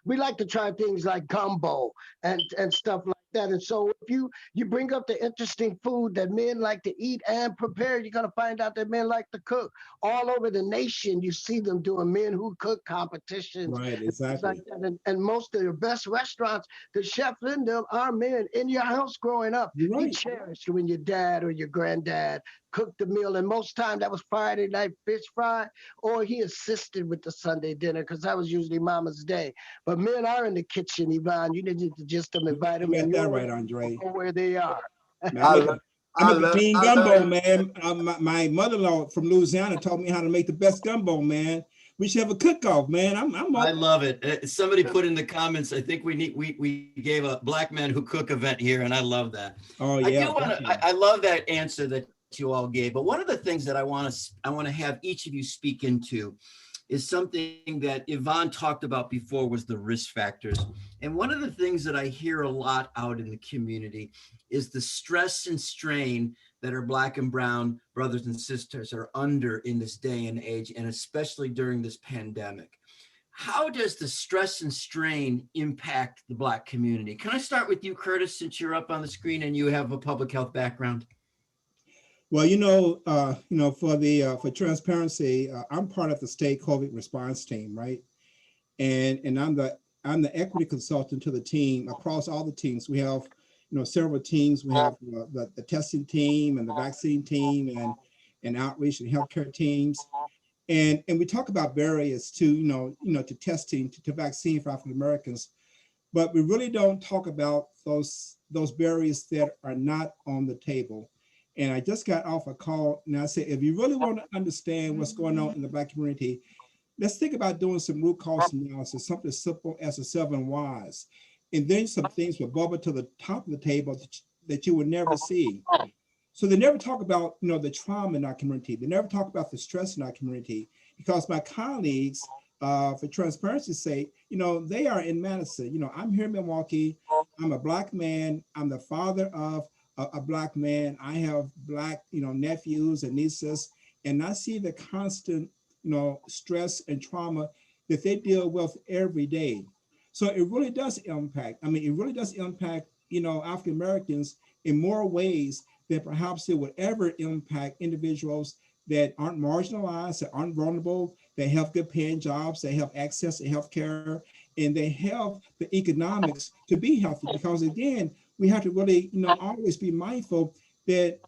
We like to try things like gumbo and stuff like that. And so if you bring up the interesting food that men like to eat and prepare, you're going to find out that men like to cook. All over the nation, you see them doing men who cook competitions. Right, exactly. Like that. And most of the best restaurants, the chefs in them are men. In your house growing up, you cherished when your dad or your granddad cooked the meal. And most time that was Friday night fish fry, or he assisted with the Sunday dinner, because that was usually mama's day. But men are in the kitchen, Yvonne. You need to just invite them in. That right, Andre. Where they are. I'm a mean gumbo, man. My mother-in-law from Louisiana taught me how to make the best gumbo, man. We should have a cook-off, man. I love it. Somebody put in the comments, I think we gave a Black Men Who Cook event here, and I love that. Oh yeah. I love that answer that you all gave. But one of the things that I want to have each of you speak into is something that Yvonne talked about before, was the risk factors. And one of the things that I hear a lot out in the community is the stress and strain that our Black and brown brothers and sisters are under in this day and age, and especially during this pandemic. How does the stress and strain impact the Black community? Can I start with you, Curtis, since you're up on the screen and you have a public health background? Well, for transparency, I'm part of the state COVID response team, right? And I'm the equity consultant to the team. Across all the teams, we have several teams. We have the testing team and the vaccine team and outreach and healthcare teams. And we talk about barriers to testing, to vaccine for African Americans, but we really don't talk about those barriers that are not on the table. And I just got off a call, and I said, if you really want to understand what's going on in the Black community, let's think about doing some root cause analysis, something as simple as the 7 whys. And then some things will bubble to the top of the table that you would never see. So they never talk about, the trauma in our community. They never talk about the stress in our community, because my colleagues, for transparency's sake, they are in Madison. I'm here in Milwaukee. I'm a Black man. I'm the father of a Black man. I have Black, nephews and nieces, and I see the constant, stress and trauma that they deal with every day. So it really does impact. It really does impact, African Americans in more ways than perhaps it would ever impact individuals that aren't marginalized, that aren't vulnerable, they have good paying jobs, they have access to healthcare, and they have the economics to be healthy. Because again, we have to really, always be mindful that,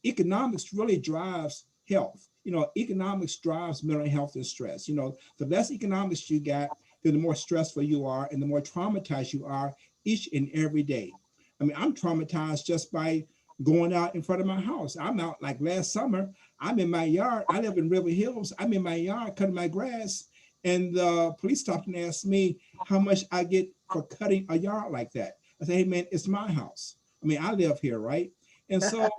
economics really drives health. Economics drives mental health and stress. The less economics you got, then the more stressful you are and the more traumatized you are each and every day. I'm traumatized just by going out in front of my house. I'm out, like last summer, I'm in my yard. I live in River Hills. I'm in my yard cutting my grass. And the police stopped and asked me how much I get for cutting a yard like that. I say, hey man, it's my house. I live here, right? And so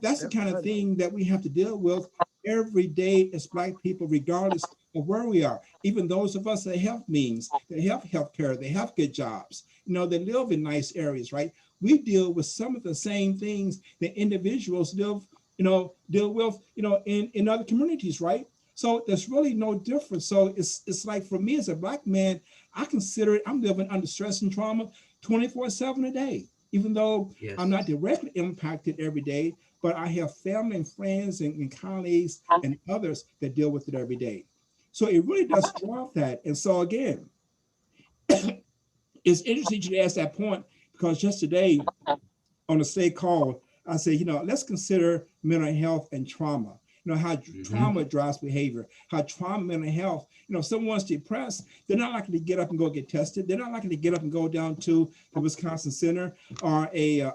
that's the kind of thing that we have to deal with every day as Black people, regardless of where we are. Even those of us that have means, that have healthcare, they have good jobs, they live in nice areas, right? We deal with some of the same things that individuals deal with, in other communities, right? So there's really no difference. So it's like, for me as a Black man, I consider it, I'm living under stress and trauma 24/7 a day, even though Yes. I'm not directly impacted every day, but I have family and friends and colleagues and others that deal with it every day. So it really does drive that. And so again, it's interesting you ask that point, because just today on a state call, I say, let's consider mental health and trauma. How trauma drives behavior, how trauma, mental health, if someone's depressed, they're not likely to get up and go get tested. They're not likely to get up and go down to the Wisconsin Center or a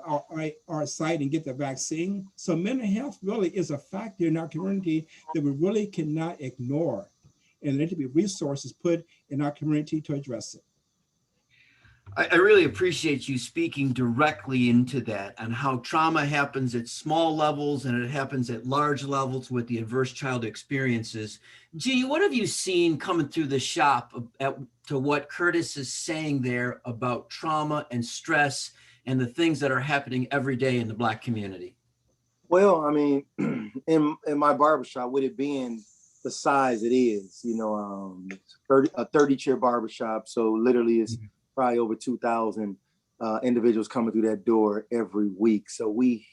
site and get the vaccine. So mental health really is a factor in our community that we really cannot ignore. And there need to be resources put in our community to address it. I really appreciate you speaking directly into that, and how trauma happens at small levels and it happens at large levels with the adverse child experiences. G, what have you seen coming through the shop to what Curtis is saying there about trauma and stress and the things that are happening every day in the Black community? Well, in my barbershop, with it being the size it is, a 30-chair barbershop, so literally it's probably over 2,000 individuals coming through that door every week. So we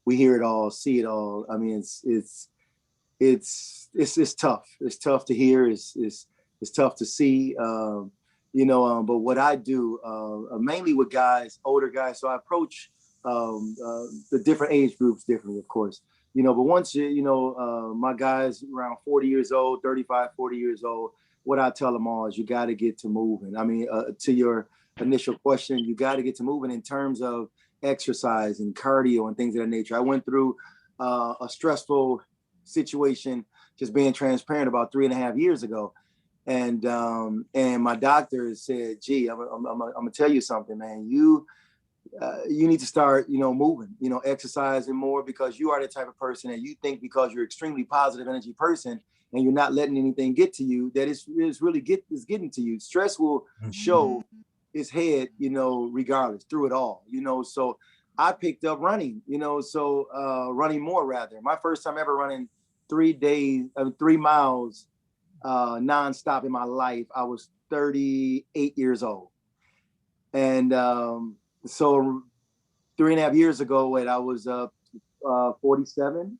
hear it all, see it all. It's tough. It's tough to hear. It's tough to see. But what I do mainly with guys, older guys. So I approach the different age groups differently, of course. But once my guys around 40 years old, 35, 40 years old, what I tell them all is you got to get to moving. To your initial question, you got to get to moving in terms of exercise and cardio and things of that nature. I went through a stressful situation, just being transparent, about 3.5 years ago. And my doctor said, gee, I'm gonna tell you something, man. You need to start, moving, exercising more, because you are the type of person that you think, because you're extremely positive energy person, and you're not letting anything get to you, that it's really getting to you. Stress will show its head, regardless, through it all, so I picked up running, running more rather. My first time ever running 3 miles nonstop in my life, I was 38 years old. And so 3.5 years ago, when I was 47,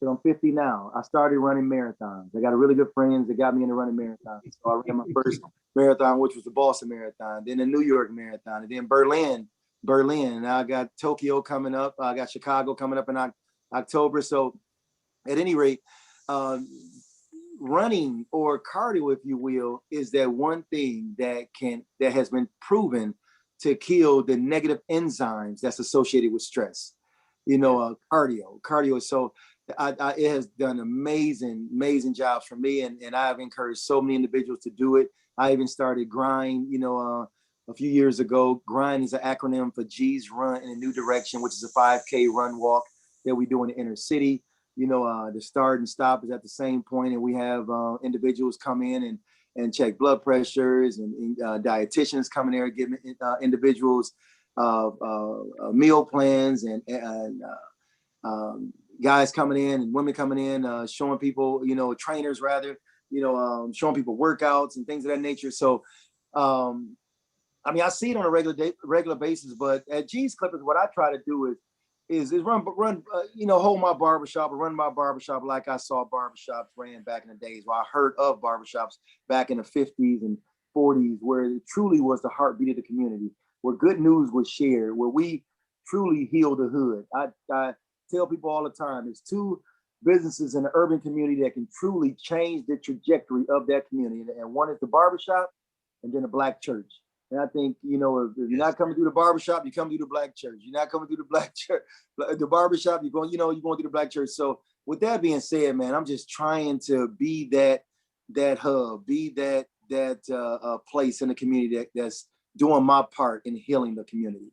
so I'm 50 now, I started running marathons. I got a really good friends that got me into running marathons. So I ran my first marathon, which was the Boston Marathon, then the New York Marathon, and then Berlin. And I got Tokyo coming up. I got Chicago coming up in October. So at any rate, running, or cardio, if you will, is that one thing that has been proven to kill the negative enzymes that's associated with stress. Cardio. So it has done amazing jobs for me, and I've encouraged so many individuals to do it. I even started Grind, a few years ago. Grind is an acronym for G's Run in a New Direction, which is a 5K run walk that we do in the inner city. The start and stop is at the same point, and we have individuals come in and check blood pressures, and dietitians come in there and give individuals meal plans, and guys coming in and women coming in, showing people, trainers rather, showing people workouts and things of that nature. So, I see it on a regular basis, but at G's Clippers, what I try to do is run, hold my barbershop, or run my barbershop like I saw barbershops ran back in the days, where I heard of barbershops back in the 50s and 40s, where it truly was the heartbeat of the community, where good news was shared, where we truly healed the hood. I tell people all the time, there's two businesses in the urban community that can truly change the trajectory of that community. And one is the barbershop, and then a Black church. And I think, if you're not coming through the barbershop, you come through the Black church. You're not coming through the Black church, the barbershop, you're going through the Black church. So with that being said, man, I'm just trying to be that hub, be that place in the community that's doing my part in healing the community.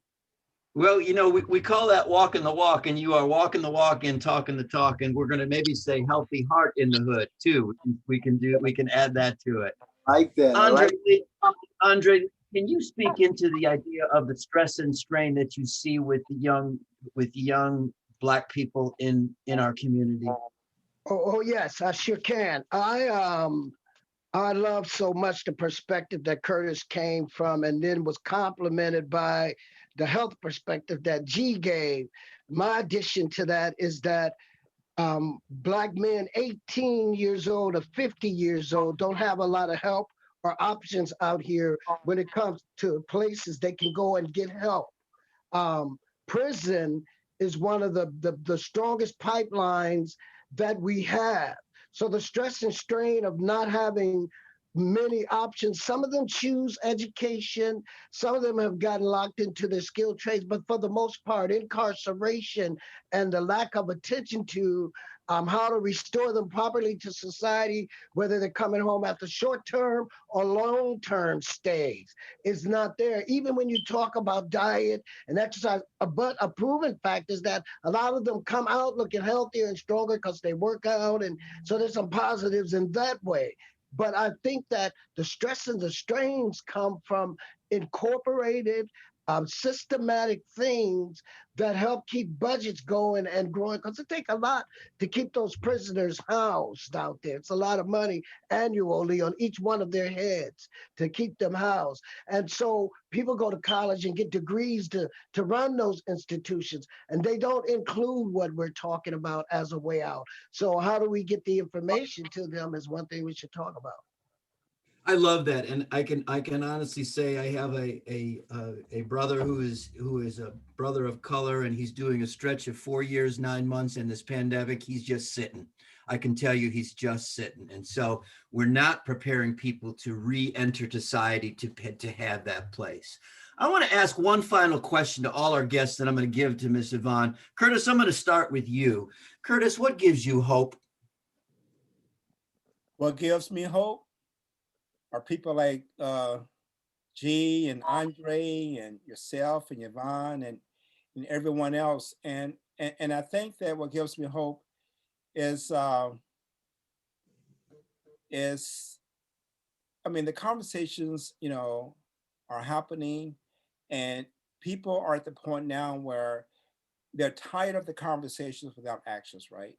Well, we call that walking the walk, and you are walking the walk and talking the talk, and we're going to maybe say healthy heart in the hood too. We can add that to it. Like that. Andre, can you speak into the idea of the stress and strain that you see with the young Black people in our community? Oh yes, I sure can. I love so much the perspective that Curtis came from, and then was complemented by the health perspective that G gave. My addition to that is that Black men 18 years old to 50 years old don't have a lot of help or options out here when it comes to places they can go and get help. Prison is one of the strongest pipelines that we have. So the stress and strain of not having many options, some of them choose education, some of them have gotten locked into their skilled trades, but for the most part, incarceration and the lack of attention to how to restore them properly to society, whether they're coming home after short-term or long-term stays, is not there. Even when you talk about diet and exercise, but a proven fact is that a lot of them come out looking healthier and stronger because they work out, and so there's some positives in that way. But I think that the stress and the strains come from incorporated, systematic things that help keep budgets going and growing, because it takes a lot to keep those prisoners housed out there. It's a lot of money annually on each one of their heads to keep them housed. And so people go to college and get degrees to run those institutions, and they don't include what we're talking about as a way out. So how do we get the information to them is one thing we should talk about. I love that, and I can honestly say I have a brother who is a brother of color, and he's doing a stretch of 4 years, 9 months in this pandemic. He's just sitting. I can tell you, he's just sitting, and so we're not preparing people to re-enter society to have that place. I want to ask one final question to all our guests that I'm going to give to Miss Yvonne. Curtis, I'm going to start with you. Curtis, what gives you hope? What gives me hope are people like G and Andre and yourself and Yvonne and everyone else. And I think that what gives me hope is is, I mean, the conversations, are happening, and people are at the point now where they're tired of the conversations without actions, right?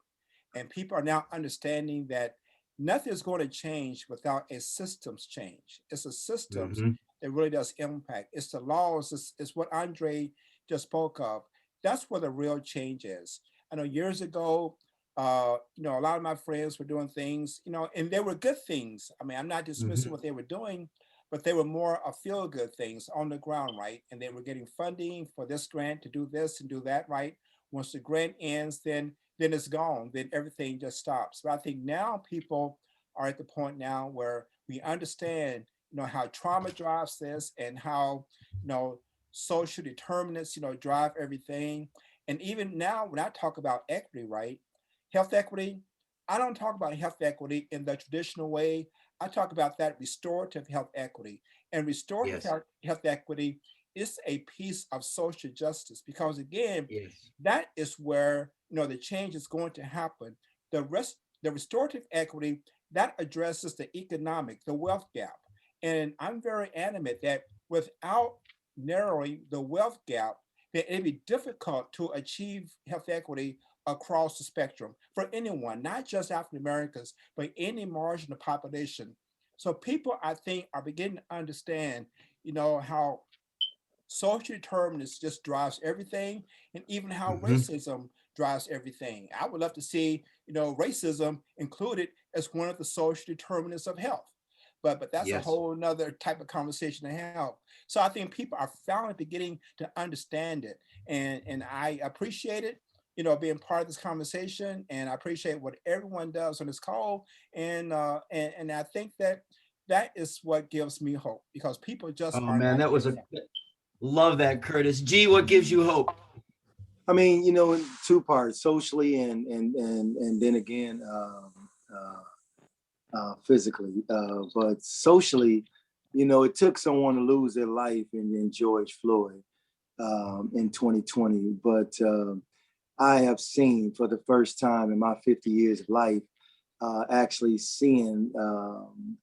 And people are now understanding that nothing is going to change without a systems change. It's a systems Mm-hmm. that really does impact. It's the laws, it's what Andre just spoke of. That's where the real change is. I know years ago, a lot of my friends were doing things, and they were good things. I mean, I'm not dismissing Mm-hmm. what they were doing, but they were more of feel good things on the ground, right? And they were getting funding for this grant to do this and do that, right? Once the grant ends, then it's gone. Then everything just stops. But I think now people are at the point now where we understand, how trauma drives this, and how, social determinants, drive everything. And even now, when I talk about equity, right? Health equity, I don't talk about health equity in the traditional way. I talk about that restorative health equity. And restorative Yes. health equity is a piece of social justice, because again, Yes. that is where the change is going to happen. The restorative equity that addresses the wealth gap. And I'm very adamant that without narrowing the wealth gap, that it'd be difficult to achieve health equity across the spectrum for anyone, not just African Americans, but any marginal population. So people, I think, are beginning to understand, how social determinants just drives everything, and even how Mm-hmm. racism drives everything. I would love to see, racism included as one of the social determinants of health. But that's a Yes. whole nother type of conversation to have. So I think people are finally beginning to understand it. And I appreciate it, being part of this conversation. And I appreciate what everyone does on this call. And I think that is what gives me hope, because people just Oh are man, not that was giving a up. love that, Curtis. G, what gives you hope? I mean, in two parts, socially and then again physically. But socially, it took someone to lose their life in George Floyd in 2020. But I have seen for the first time in my 50 years of life, actually seeing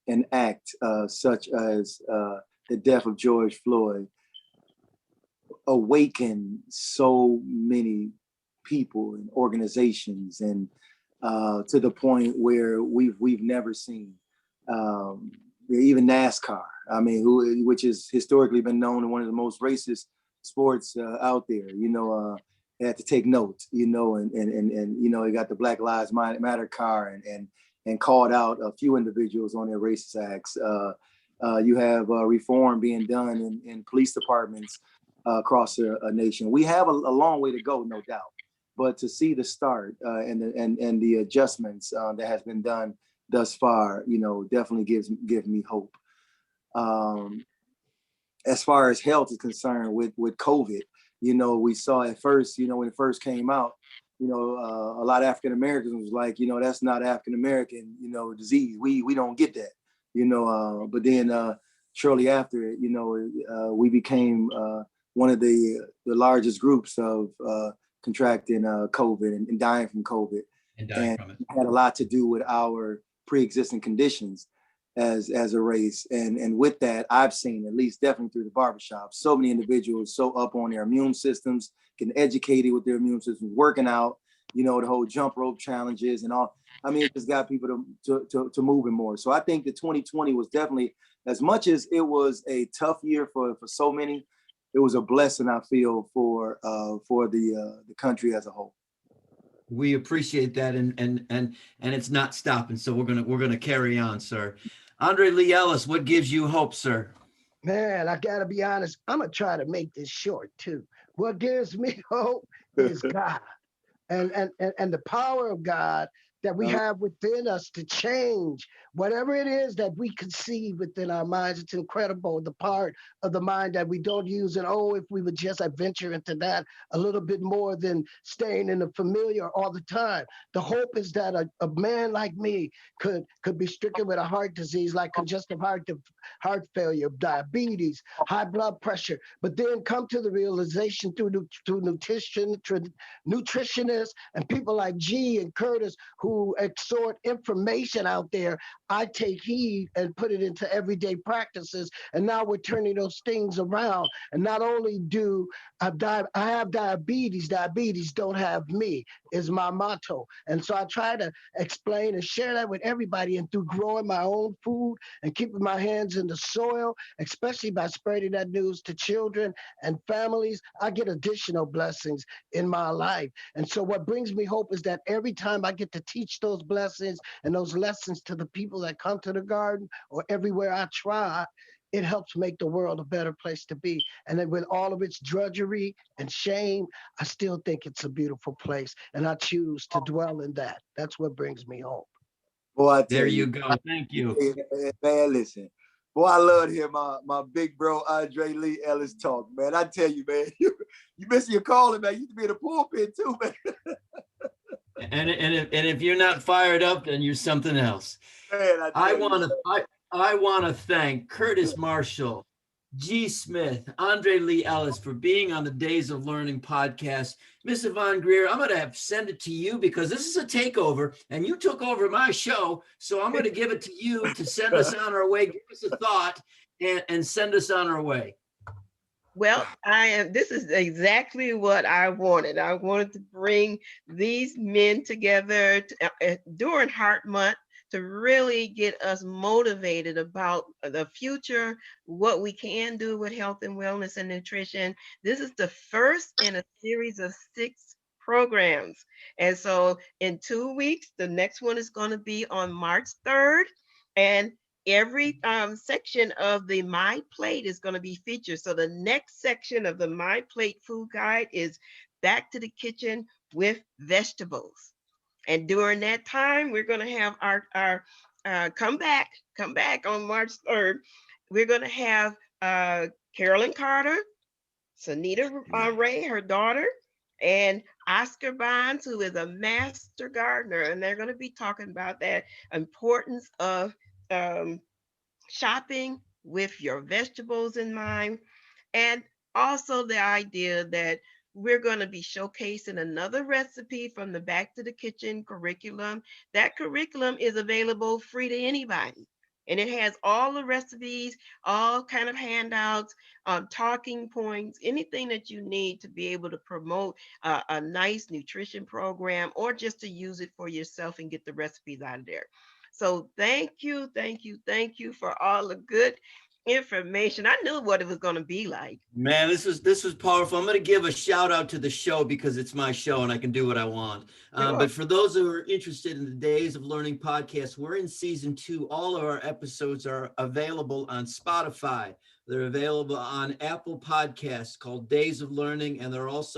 an act such as the death of George Floyd awaken so many people and organizations, and to the point where we've never seen. Even NASCAR, I mean, which has historically been known as one of the most racist sports out there. They had to take note. And they got the Black Lives Matter car and called out a few individuals on their racist acts. You have reform being done in police departments across a nation. We have a long way to go, no doubt. But to see the start and the adjustments that has been done thus far, definitely gives me hope. As far as health is concerned with COVID, we saw at first, when it first came out, a lot of African Americans was like, that's not African American, disease. We don't get that, but then shortly after it, we became one of the largest groups of contracting COVID and dying from COVID. And dying from it. It had a lot to do with our pre-existing conditions as a race. And with that, I've seen, at least definitely through the barbershop, so many individuals so up on their immune systems, getting educated with their immune systems, working out, the whole jump rope challenges and all. I mean, it just got people to moving more. So I think that 2020 was definitely, as much as it was a tough year for so many, it was a blessing, I feel, for the country as a whole. We appreciate that, and it's not stopping. So we're gonna carry on, sir. Andre Lee Ellis, what gives you hope, sir? Man, I gotta be honest, I'm gonna try to make this short too. What gives me hope is God and the power of God that we have within us to change whatever it is that we conceive within our minds. It's incredible, the part of the mind that we don't use. And oh, if we would just adventure into that a little bit more than staying in the familiar all the time. The hope is that a man like me could be stricken with a heart disease like congestive heart failure, diabetes, high blood pressure, but then come to the realization through nutrition, nutritionists, and people like G and Curtis who to exhort information out there, I take heed and put it into everyday practices. And now we're turning those things around. And not only do I have diabetes, diabetes don't have me is my motto. And so I try to explain and share that with everybody. And through growing my own food and keeping my hands in the soil, especially by spreading that news to children and families, I get additional blessings in my life. And so what brings me hope is that every time I get to teach those blessings and those lessons to the people that come to the garden or everywhere I try, it helps make the world a better place to be. And then with all of its drudgery and shame, I still think it's a beautiful place. And I choose to dwell in that. That's what brings me hope. Boy, I tell There you go. Thank you. Man, listen. Boy, I love to hear my big bro, Andre Lee Ellis talk, man. I tell you, man, you missing your calling, man. You used to be in the pulpit too, man. And if you're not fired up, then you're something else. Man, I want to thank Curtis Marshall, G. Smith, Andre Lee Ellis for being on the Days of Learning podcast. Miss Yvonne Greer, I'm going to send it to you because this is a takeover and you took over my show. So I'm going to give it to you to send us on our way. Give us a thought and send us on our way. Well, this is exactly what I wanted. I wanted to bring these men together during Heart Month to really get us motivated about the future, what we can do with health and wellness and nutrition. This is the first in a series of 6 programs. And so in 2 weeks, the next one is going to be on March 3rd. And every section of the My Plate is going to be featured. So the next section of the My Plate food guide is Back to the Kitchen with Vegetables. And during that time, we're going to have our come back on March 3rd. We're going to have Carolyn Carter, Sanita Ray, her daughter, and Oscar Bonds, who is a master gardener. And they're going to be talking about that importance of shopping with your vegetables in mind. And also the idea that we're going to be showcasing another recipe from the Back to the Kitchen curriculum. That curriculum is available free to anybody. And it has all the recipes, all kind of handouts, talking points, anything that you need to be able to promote a nice nutrition program or just to use it for yourself and get the recipes out of there. So thank you for all the good information. I knew what it was going to be like. Man, this was powerful. I'm going to give a shout out to the show because it's my show and I can do what I want. Sure. But for those who are interested in the Days of Learning podcast, we're in season 2. All of our episodes are available on Spotify. They're available on Apple Podcasts called Days of Learning. And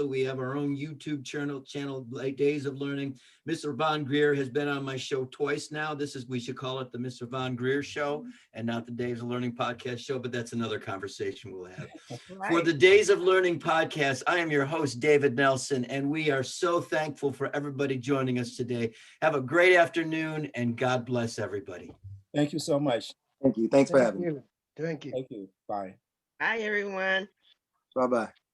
we have our own YouTube channel, Days of Learning. Miss Yvonne Greer has been on my show twice now. We should call it the Miss Yvonne Greer Show and not the Days of Learning podcast show, but that's another conversation we'll have. Right. For the Days of Learning podcast, I am your host, David Nelson, and we are so thankful for everybody joining us today. Have a great afternoon and God bless everybody. Thank you so much. Thank you. Thanks for having me. Thank you. Thank you. Bye. Bye, everyone. Bye-bye.